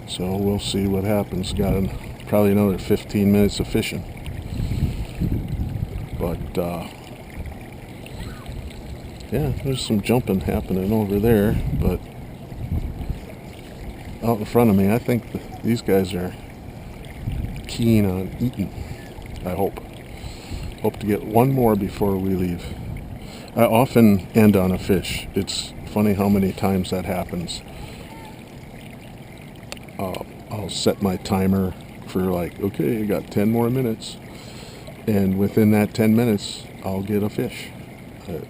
So we'll see what happens. Got probably another 15 minutes of fishing. But yeah, there's some jumping happening over there, but out in front of me, I think these guys are keen on eating. I hope to get one more before we leave. I often end on a fish. It's funny how many times that happens. I'll set my timer for like, okay, you got 10 more minutes, and within that 10 minutes I'll get a fish.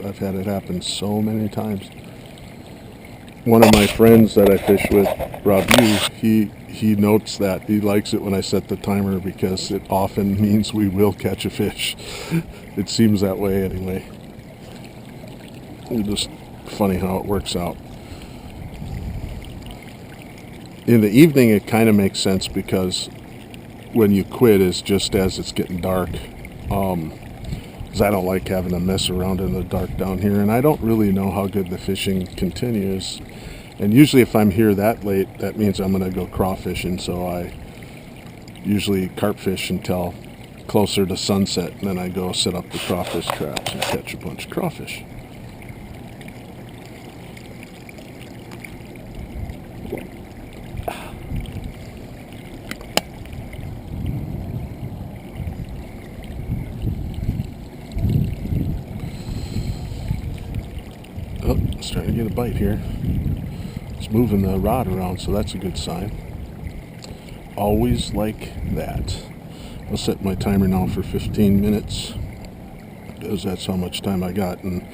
I've had it happen so many times. One of my friends that I fish with, Rob Hughes, he notes that. He likes it when I set the timer because it often means we will catch a fish. It seems that way anyway. It's just funny how it works out. In the evening it kind of makes sense because when you quit is just as it's getting dark. Because I don't like having to mess around in the dark down here, and I don't really know how good the fishing continues. And usually if I'm here that late, that means I'm going to go crawfishing, so I usually carp fish until closer to sunset, and then I go set up the crawfish traps and catch a bunch of crawfish. Oh, starting to get a bite here. It's moving the rod around, so that's a good sign. Always like that. I'll set my timer now for 15 minutes because that's how much time I got, and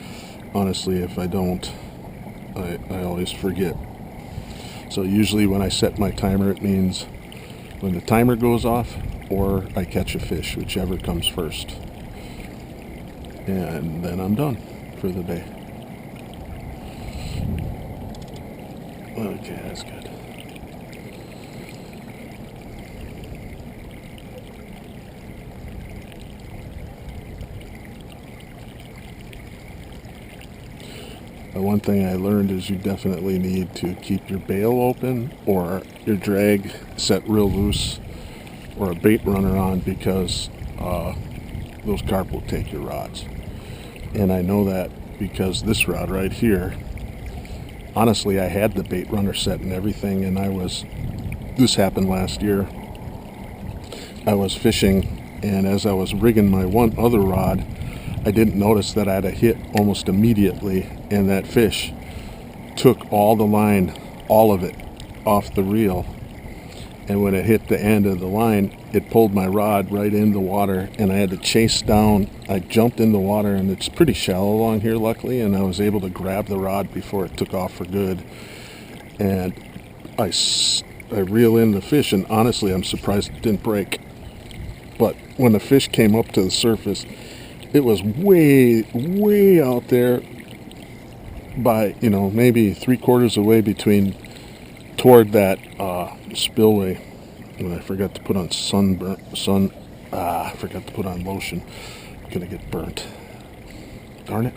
honestly, if I don't, I always forget. So usually when I set my timer, it means when the timer goes off or I catch a fish, whichever comes first. And then I'm done for the day. Okay, that's good. One thing I learned is you definitely need to keep your bail open or your drag set real loose or a bait runner on, because those carp will take your rods. And I know that because this rod right here, honestly, I had the bait runner set and everything, and this happened last year. I was fishing, and as I was rigging my one other rod, I didn't notice that I had a hit almost immediately, and that fish took all the line, all of it, off the reel. And when it hit the end of the line, it pulled my rod right in the water, and I had to chase down. I jumped in the water, and it's pretty shallow along here, luckily, and I was able to grab the rod before it took off for good. And I reel in the fish, and honestly, I'm surprised it didn't break. But when the fish came up to the surface, it was way, way out there by, maybe 3/4 of the way toward that spillway. And I forgot to put on I forgot to put on lotion. I'm gonna get burnt. Darn it.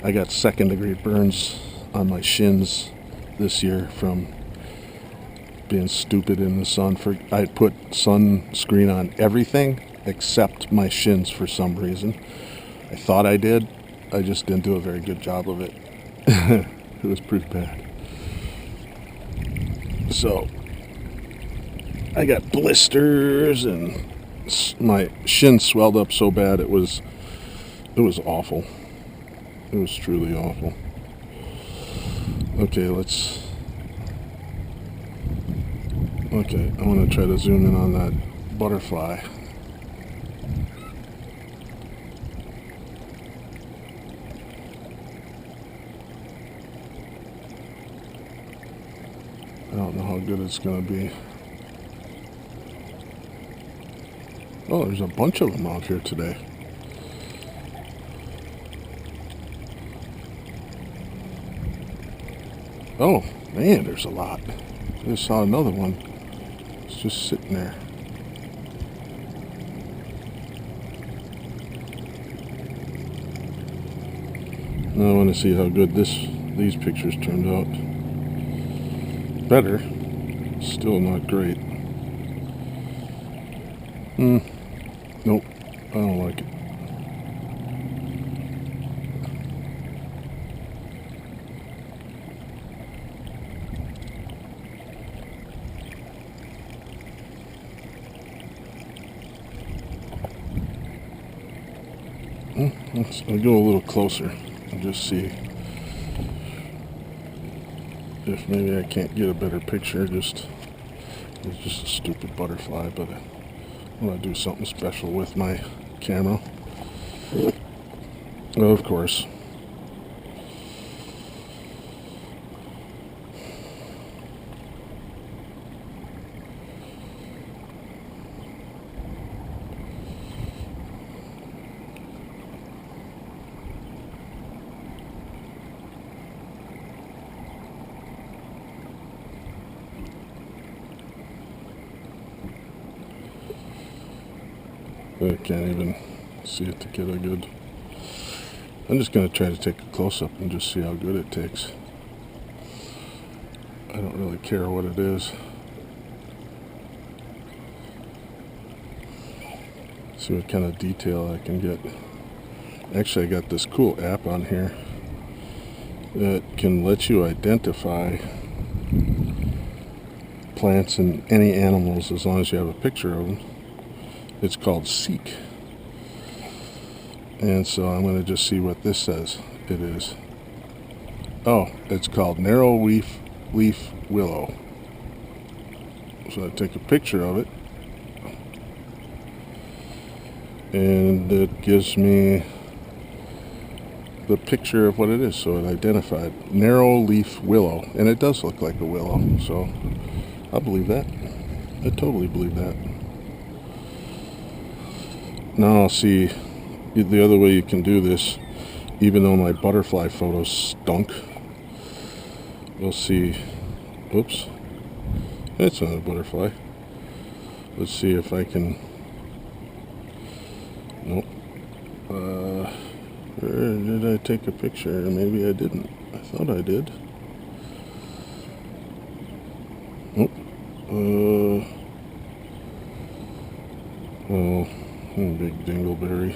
I got 2nd-degree burns on my shins this year from being stupid in the sun. I put sunscreen on everything except my shins for some reason. I thought I did. I just didn't do a very good job of it. It was pretty bad. So I got blisters, and my shin swelled up so bad it was awful. It was truly awful. Okay, I want to try to zoom in on that butterfly. I don't know how good it's going to be. Oh, there's a bunch of them out here today. Oh, man, there's a lot. I just saw another one. It's just sitting there. Now I want to see how good these pictures turned out. Better. Still not great. Nope. I don't like it. I'll go a little closer and just see if maybe I can't get a better picture. It's just a stupid butterfly, but I want to do something special with my camera. Well, of course. I can't even see it to get a good... I'm just going to try to take a close-up and just see how good it takes. I don't really care what it is. See what kind of detail I can get. Actually, I got this cool app on here that can let you identify plants and any animals as long as you have a picture of them. It's called Seek. And so I'm going to just see what this says it is. Oh, it's called narrow leaf willow. So I take a picture of it. And it gives me the picture of what it is. So it identified narrow leaf willow. And it does look like a willow. So I believe that. I totally believe that. Now I'll see the other way you can do this. Even though my butterfly photo stunk, we'll see. Oops, that's not a butterfly. Let's see if I can. Nope. Where did I take a picture? Maybe I didn't. I thought I did. Nope. Oh, big dingleberry.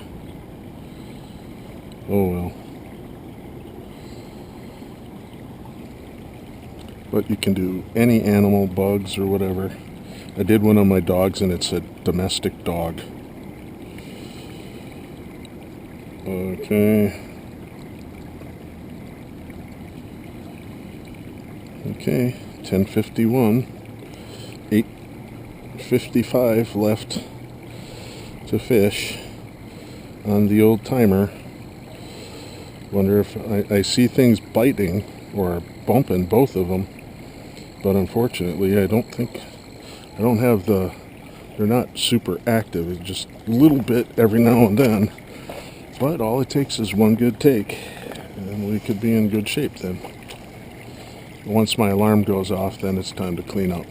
Oh well. But you can do any animal, bugs or whatever. I did one on my dogs and it said domestic dog. Okay. Okay, 10:51. 8:55 left to fish on the old timer. Wonder if I see things biting or bumping, both of them, but unfortunately I don't have they're not super active. It's just a little bit every now and then, but all it takes is one good take and we could be in good shape then. Once my alarm goes off, then it's time to clean up.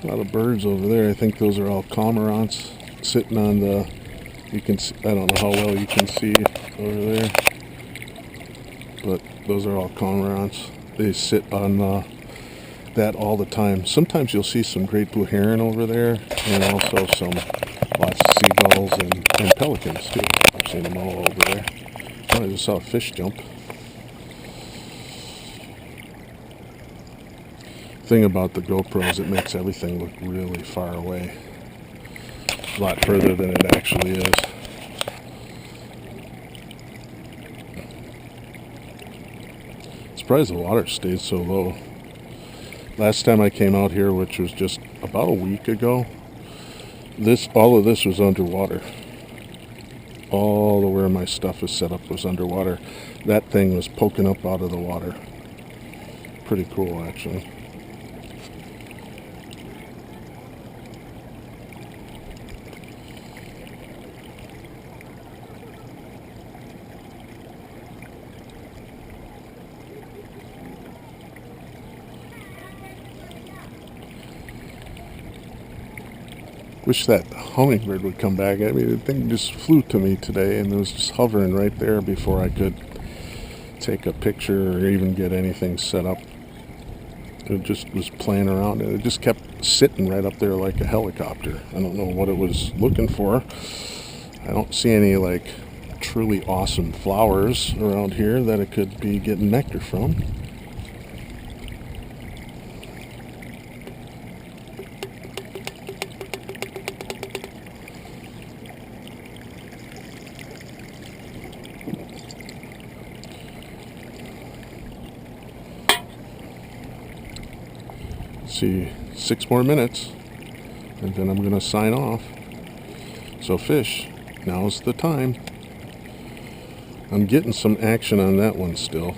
A lot of birds over there. I think those are all cormorants sitting on the, you can see, I don't know how well you can see over there, but those are all cormorants. They sit on that all the time. Sometimes you'll see some great blue heron over there, and also lots of seagulls and pelicans too. I've seen them all over there. Oh, I just saw a fish jump. Thing about the GoPro is it makes everything look really far away, a lot further than it actually is. Surprised the water stayed so low. Last time I came out here, which was just about a week ago, all of this was underwater. All of where my stuff is set up was underwater. That thing was poking up out of the water. Pretty cool, actually. Wish that hummingbird would come back. I mean, the thing just flew to me today, and it was just hovering right there before I could take a picture or even get anything set up. It just was playing around, and it just kept sitting right up there like a helicopter. I don't know what it was looking for. I don't see any like truly awesome flowers around here that it could be getting nectar from. See, 6 more minutes and then I'm gonna sign off. So fish, now's the time. I'm getting some action on that one still.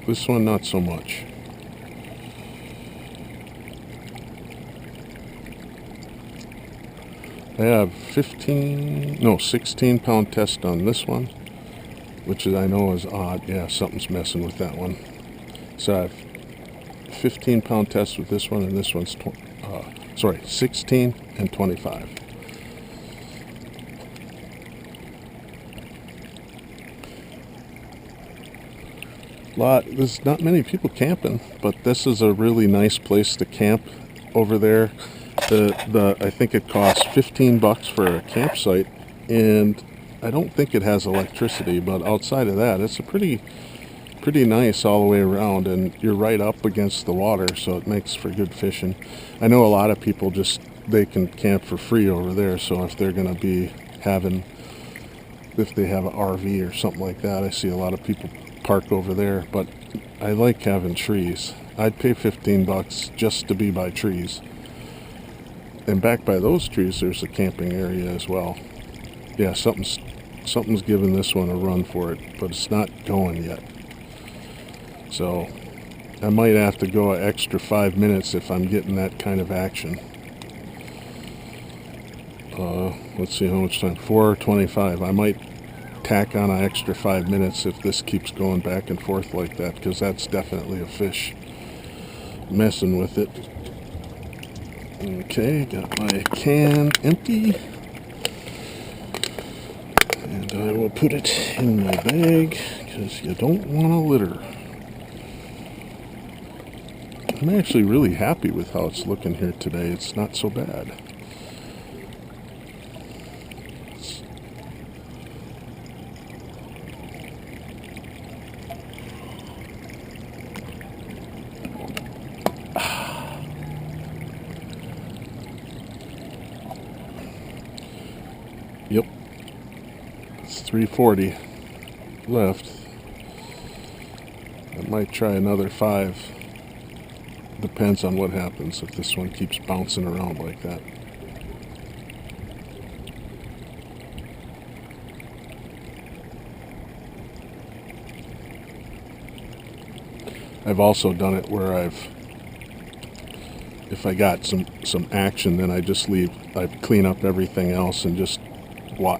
This one not so much. I have 16 pound test on this one, which I know is odd. Yeah, something's messing with that one. So I have 15 pound test with this one, and this one's 16 and 25. There's not many people camping, but this is a really nice place to camp over there. I think it costs $15 for a campsite, and I don't think it has electricity, but outside of that, it's a pretty nice all the way around, and you're right up against the water, so it makes for good fishing. I know a lot of people they can camp for free over there, so if they're going to be if they have an RV or something like that, I see a lot of people park over there, but I like having trees. I'd pay $15 just to be by trees. And back by those trees, there's a camping area as well. Yeah, something's giving this one a run for it, but it's not going yet. So I might have to go an extra 5 minutes if I'm getting that kind of action. Let's see how much time. 4:25. I might tack on an extra 5 minutes if this keeps going back and forth like that, because that's definitely a fish messing with it. Okay, got my can empty, and I will put it in my bag because you don't want to litter. I'm actually really happy with how it's looking here today. It's not so bad. Yep, it's 3:40 left. I might try another 5. Depends on what happens if this one keeps bouncing around like that. I've also done it where if I got some action, then I clean up everything else and just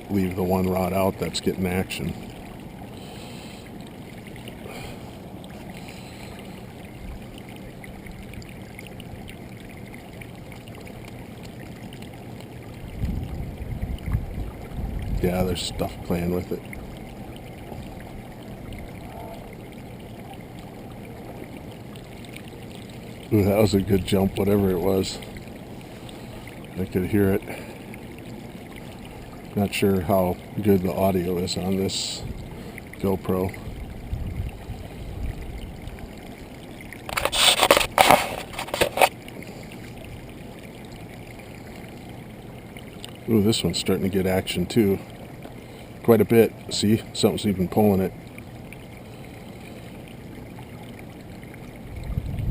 leave the one rod out that's getting action. Yeah, there's stuff playing with it. Ooh, that was a good jump, whatever it was. I could hear it. Not sure how good the audio is on this GoPro. Ooh, this one's starting to get action too. Quite a bit. See, something's even pulling it.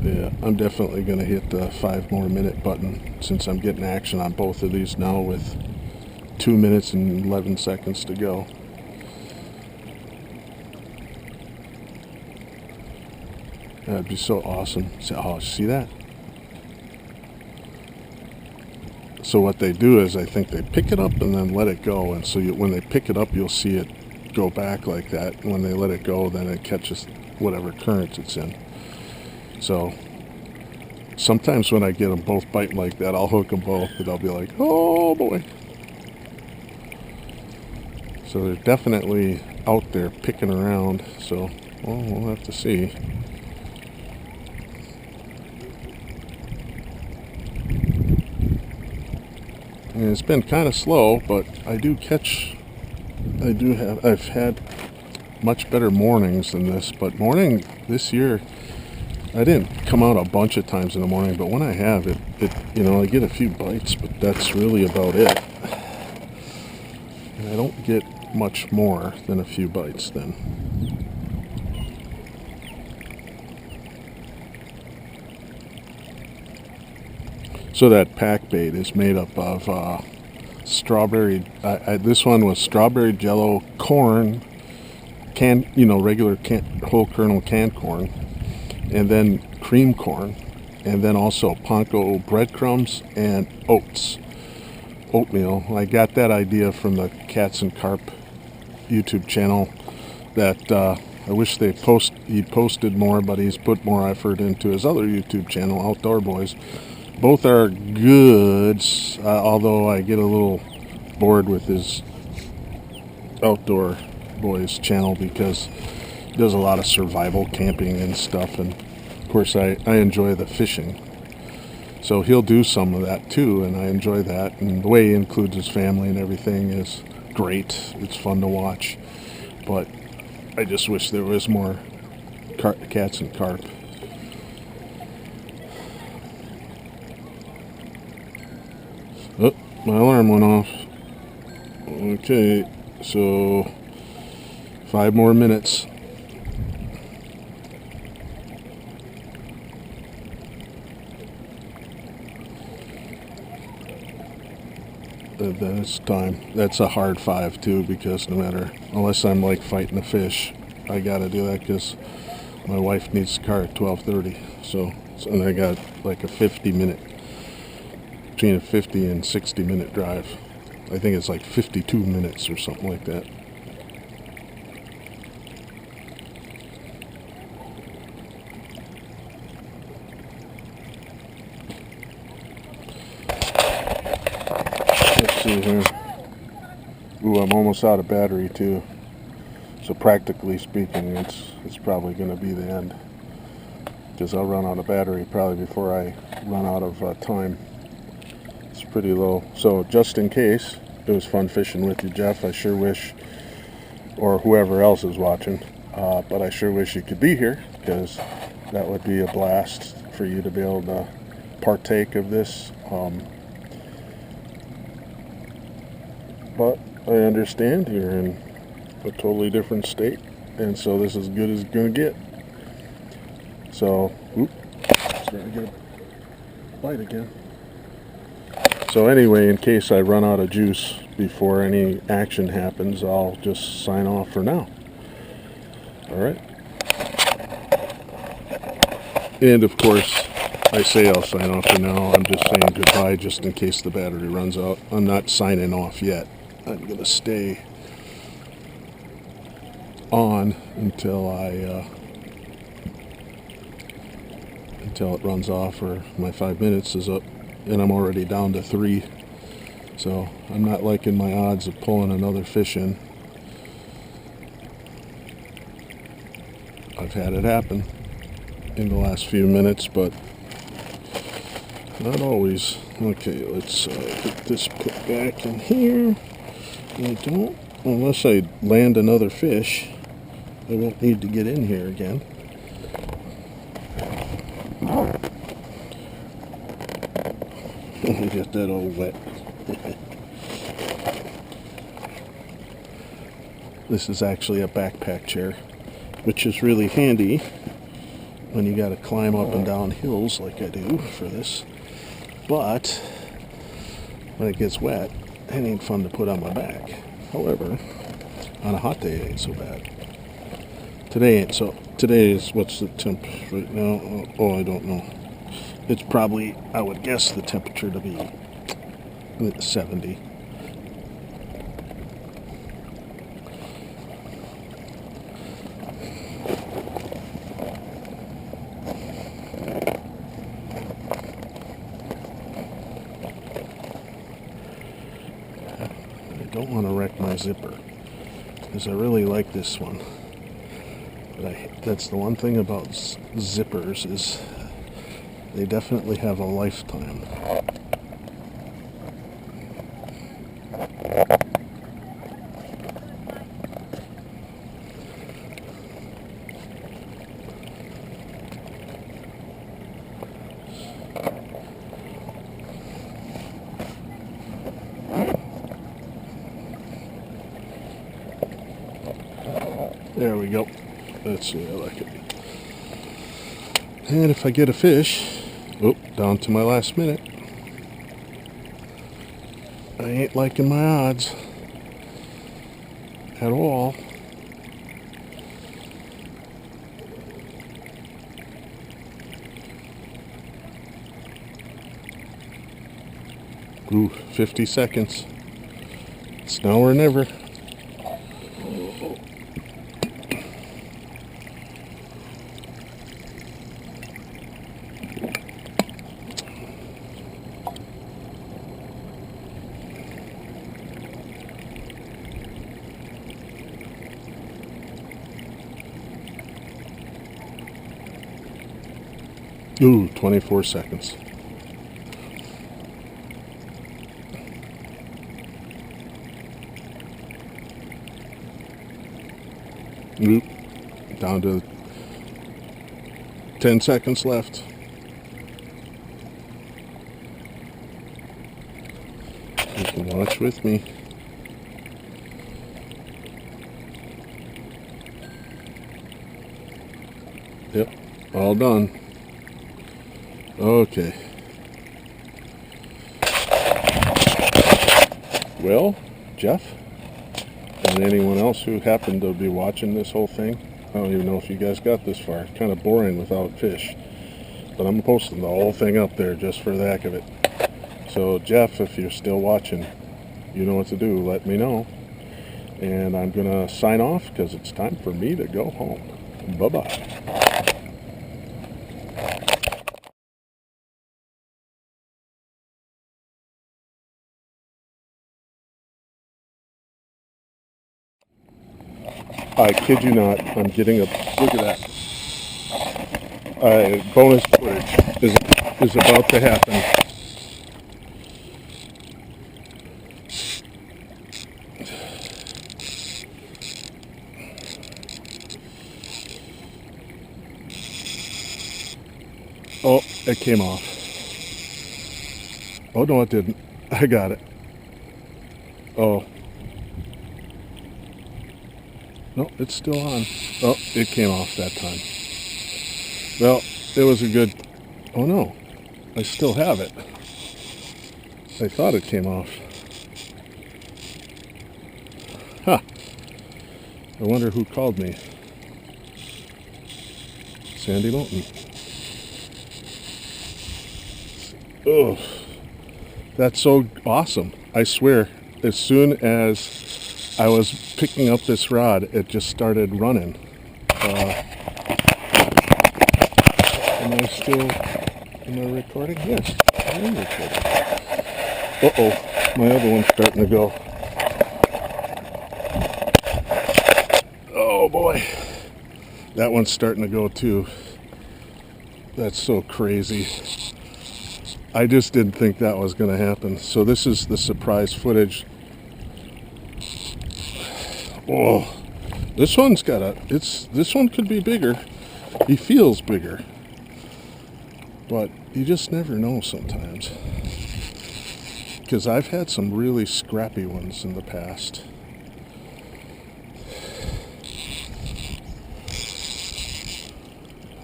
Yeah, I'm definitely going to hit the 5 more minute button since I'm getting action on both of these now with 2 minutes and 11 seconds to go. That'd be so awesome. Oh, see that? So what they do is I think they pick it up and then let it go, and so when they pick it up you'll see it go back like that. When they let it go, then it catches whatever current it's in. So Sometimes when I get them both biting like that, I'll hook them both and I'll be like, oh boy. So they're definitely out there picking around. So, well, we'll have to see. And it's been kind of slow, but I've had much better mornings than this. But morning this year, I didn't come out a bunch of times in the morning, but when I have it, I get a few bites, but that's really about it. And I don't get much more than a few bites then. So that pack bait is made up of strawberry. This one was strawberry jello, corn, regular whole kernel canned corn, and then cream corn, and then also panko breadcrumbs and oatmeal. I got that idea from the Cats and Carp YouTube channel. That I wish he posted more, but he's put more effort into his other YouTube channel, Outdoor Boys. Both are good, although I get a little bored with his Outdoor Boys channel because he does a lot of survival camping and stuff, and of course I enjoy the fishing. So he'll do some of that too, and I enjoy that. And the way he includes his family and everything is great. It's fun to watch. But I just wish there was more Cats and Carp. Oh, my alarm went off. Okay, so 5 more minutes. That's time. That's a hard 5 too, because unless I'm like fighting a fish, I gotta do that because my wife needs the car at 12:30. And I got like between a 50 and 60 minute drive. I think it's like 52 minutes or something like that. Let's see here. Ooh, I'm almost out of battery too. So practically speaking, it's probably going to be the end, because I'll run out of battery probably before I run out of time. It's pretty low. So just in case, it was fun fishing with you, Jeff. I sure wish, or whoever else is watching, but I sure wish you could be here, because that would be a blast for you to be able to partake of this. But I understand you're in a totally different state, and so this is as good as it's going to get. So, starting to get a bite again. So anyway, in case I run out of juice before any action happens, I'll just sign off for now. Alright? And of course, I say I'll sign off for now. I'm just saying goodbye just in case the battery runs out. I'm not signing off yet. I'm going to stay on until it runs off, or my 5 minutes is up, and I'm already down to 3. So I'm not liking my odds of pulling another fish in. I've had it happen in the last few minutes, but not always. Okay, let's get this put back in here. Unless I land another fish, I won't need to get in here again. Get that all wet. This is actually a backpack chair, which is really handy when you got to climb up and down hills like I do for this. But when it gets wet, it ain't fun to put on my back. However, on a hot day, it ain't so bad. Today ain't so. Today is, what's the temp right now? Oh, I don't know. It's probably, I would guess the temperature to be 70. zipper, because I really like this one. But that's the one thing about zippers, is they definitely have a lifetime. There we go. Let's see, I like it. And if I get a fish, oh, down to my last minute. I ain't liking my odds at all. Ooh, 50 seconds. It's now or never. Ooh, 24 seconds. Oop, down to 10 seconds left. You can watch with me. Yep, all done. Okay. Well, Jeff, and anyone else who happened to be watching this whole thing, I don't even know if you guys got this far. Kind of boring without fish. But I'm posting the whole thing up there just for the heck of it. So, Jeff, if you're still watching, you know what to do. Let me know. And I'm going to sign off because it's time for me to go home. Bye-bye. I kid you not, I'm getting a, look at that. Bonus footage is about to happen. Oh, it came off. Oh, no, it didn't. I got it. Oh. No, it's still on. Oh, it came off that time. Well, it was a good... Oh, no. I still have it. I thought it came off. Huh. I wonder who called me. Sandy Mountain. Oh, that's so awesome. I swear, as soon as I was picking up this rod, it just started running. Am I recording? Yes, I am recording. Uh-oh, my other one's starting to go. Oh boy, that one's starting to go too. That's so crazy. I just didn't think that was going to happen. So this is the surprise footage. Oh, this one's got this one could be bigger. He feels bigger. But you just never know sometimes. Because I've had some really scrappy ones in the past.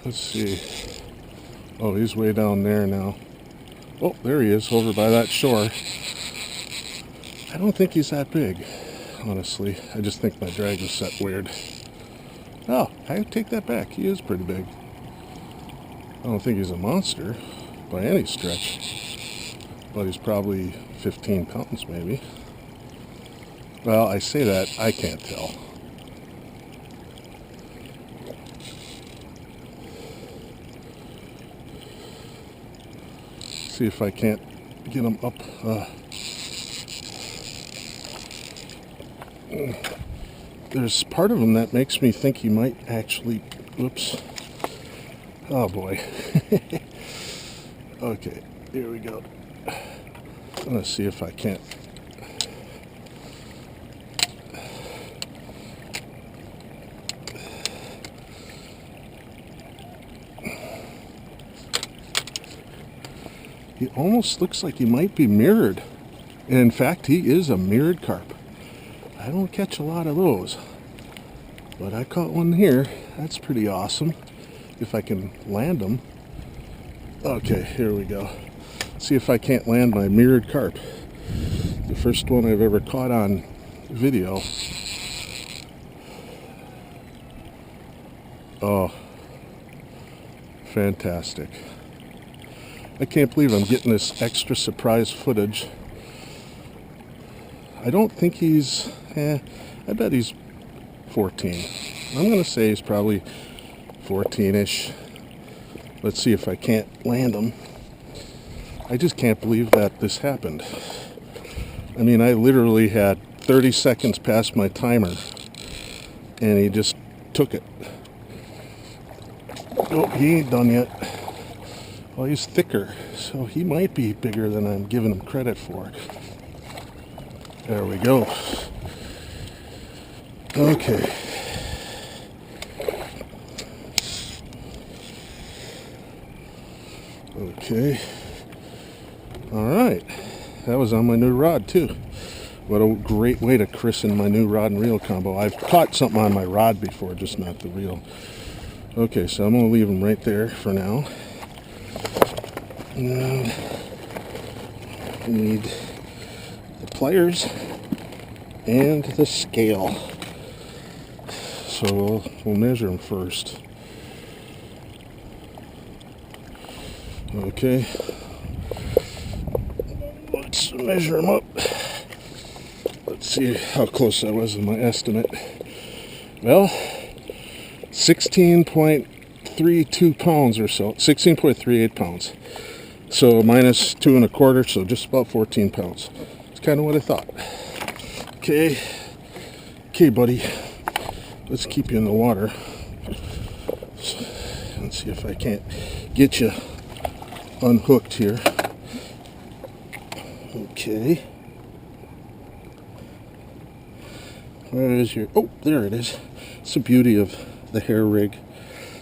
Let's see. Oh, he's way down there now. Oh, there he is, over by that shore. I don't think he's that big, honestly. I just think my drag is set weird. Oh, I take that back. He is pretty big. I don't think he's a monster by any stretch, but he's probably 15 pounds maybe. Well, I say that, I can't tell. See if I can't get him up. there's part of him that makes me think he might actually, oops, oh boy. Okay, here we go. I'm going to see if I can't. He almost looks like he might be mirrored. And in fact, he is a mirrored carp. I don't catch a lot of those, but I caught one here. That's pretty awesome. If I can land them. Okay, here we go. See if I can't land my mirrored carp. The first one I've ever caught on video. Oh, fantastic. I can't believe I'm getting this extra surprise footage. I don't think he's, I bet he's 14. I'm going to say he's probably 14-ish. Let's see if I can't land him. I just can't believe that this happened. I mean, I literally had 30 seconds past my timer, and he just took it. Oh, he ain't done yet. Well, he's thicker, so he might be bigger than I'm giving him credit for. There we go. Okay. Okay. All right. That was on my new rod, too. What a great way to christen my new rod and reel combo. I've caught something on my rod before, just not the reel. Okay, so I'm going to leave them right there for now. And I need the pliers and the scale. So we'll measure them first. Okay. Let's measure them up. Let's see how close I was in my estimate. Well, 16.32 pounds or so. 16.38 pounds. So minus 2 1/4, so just about 14 pounds. It's kind of what I thought. Okay. Okay, buddy. Let's keep you in the water. Let's see if I can't get you unhooked here. Okay. Where is your... Oh, there it is. It's the beauty of the hair rig.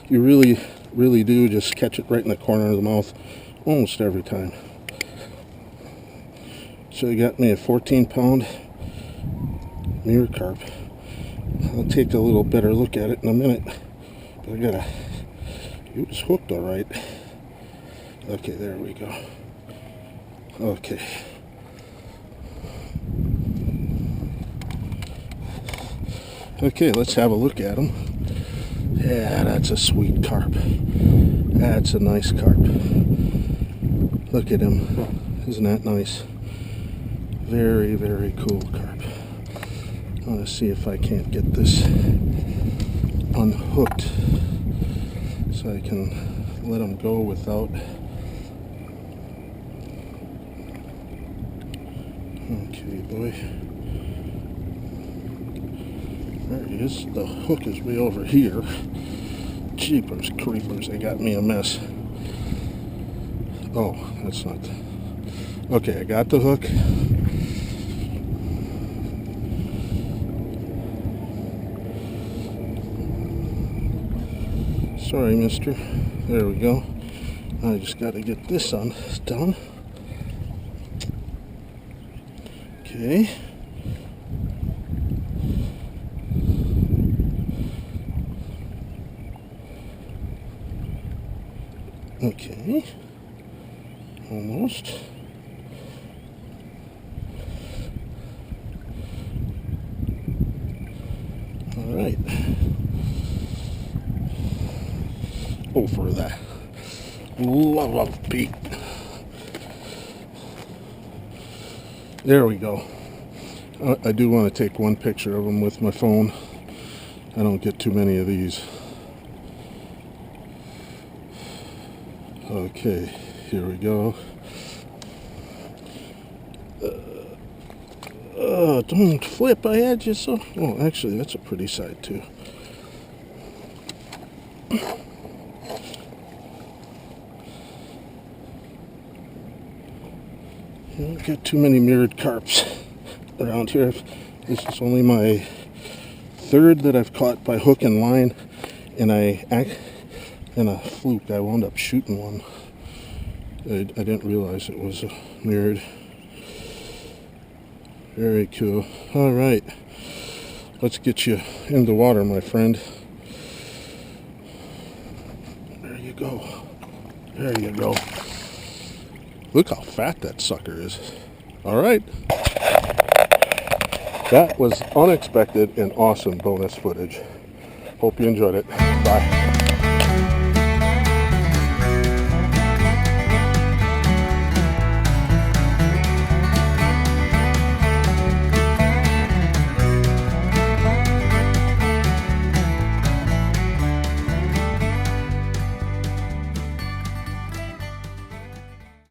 You really, really do just catch it right in the corner of the mouth almost every time. So you got me a 14-pound mirror carp. I'll take a little better look at it in a minute. But I gotta... It was hooked all right. Okay, there we go. Okay. Okay, let's have a look at him. Yeah, that's a sweet carp. That's a nice carp. Look at him. Isn't that nice? Very, very cool carp. I want to see if I can't get this unhooked so I can let him go without... Okay, boy. There he is. The hook is way over here. Jeepers creepers, they got me a mess. Oh, that's not... Okay, I got the hook. Sorry, mister. There we go. I just got to get this done. Okay. Okay. Almost. All right. Oh, for that love of Pete. There we go. I do want to take one picture of him with my phone. I don't get too many of these. Okay, here we go. Oh, don't flip. I had you so... Oh, actually, that's a pretty side, too. You don't get too many mirrored carps around here. This is only my third that I've caught by hook and line, and in a fluke, I wound up shooting one. I didn't realize it was mirrored. Very cool. All right, let's get you in the water, my friend. There you go. There you go. Look how fat that sucker is. All right. That was unexpected and awesome bonus footage. Hope you enjoyed it. Bye.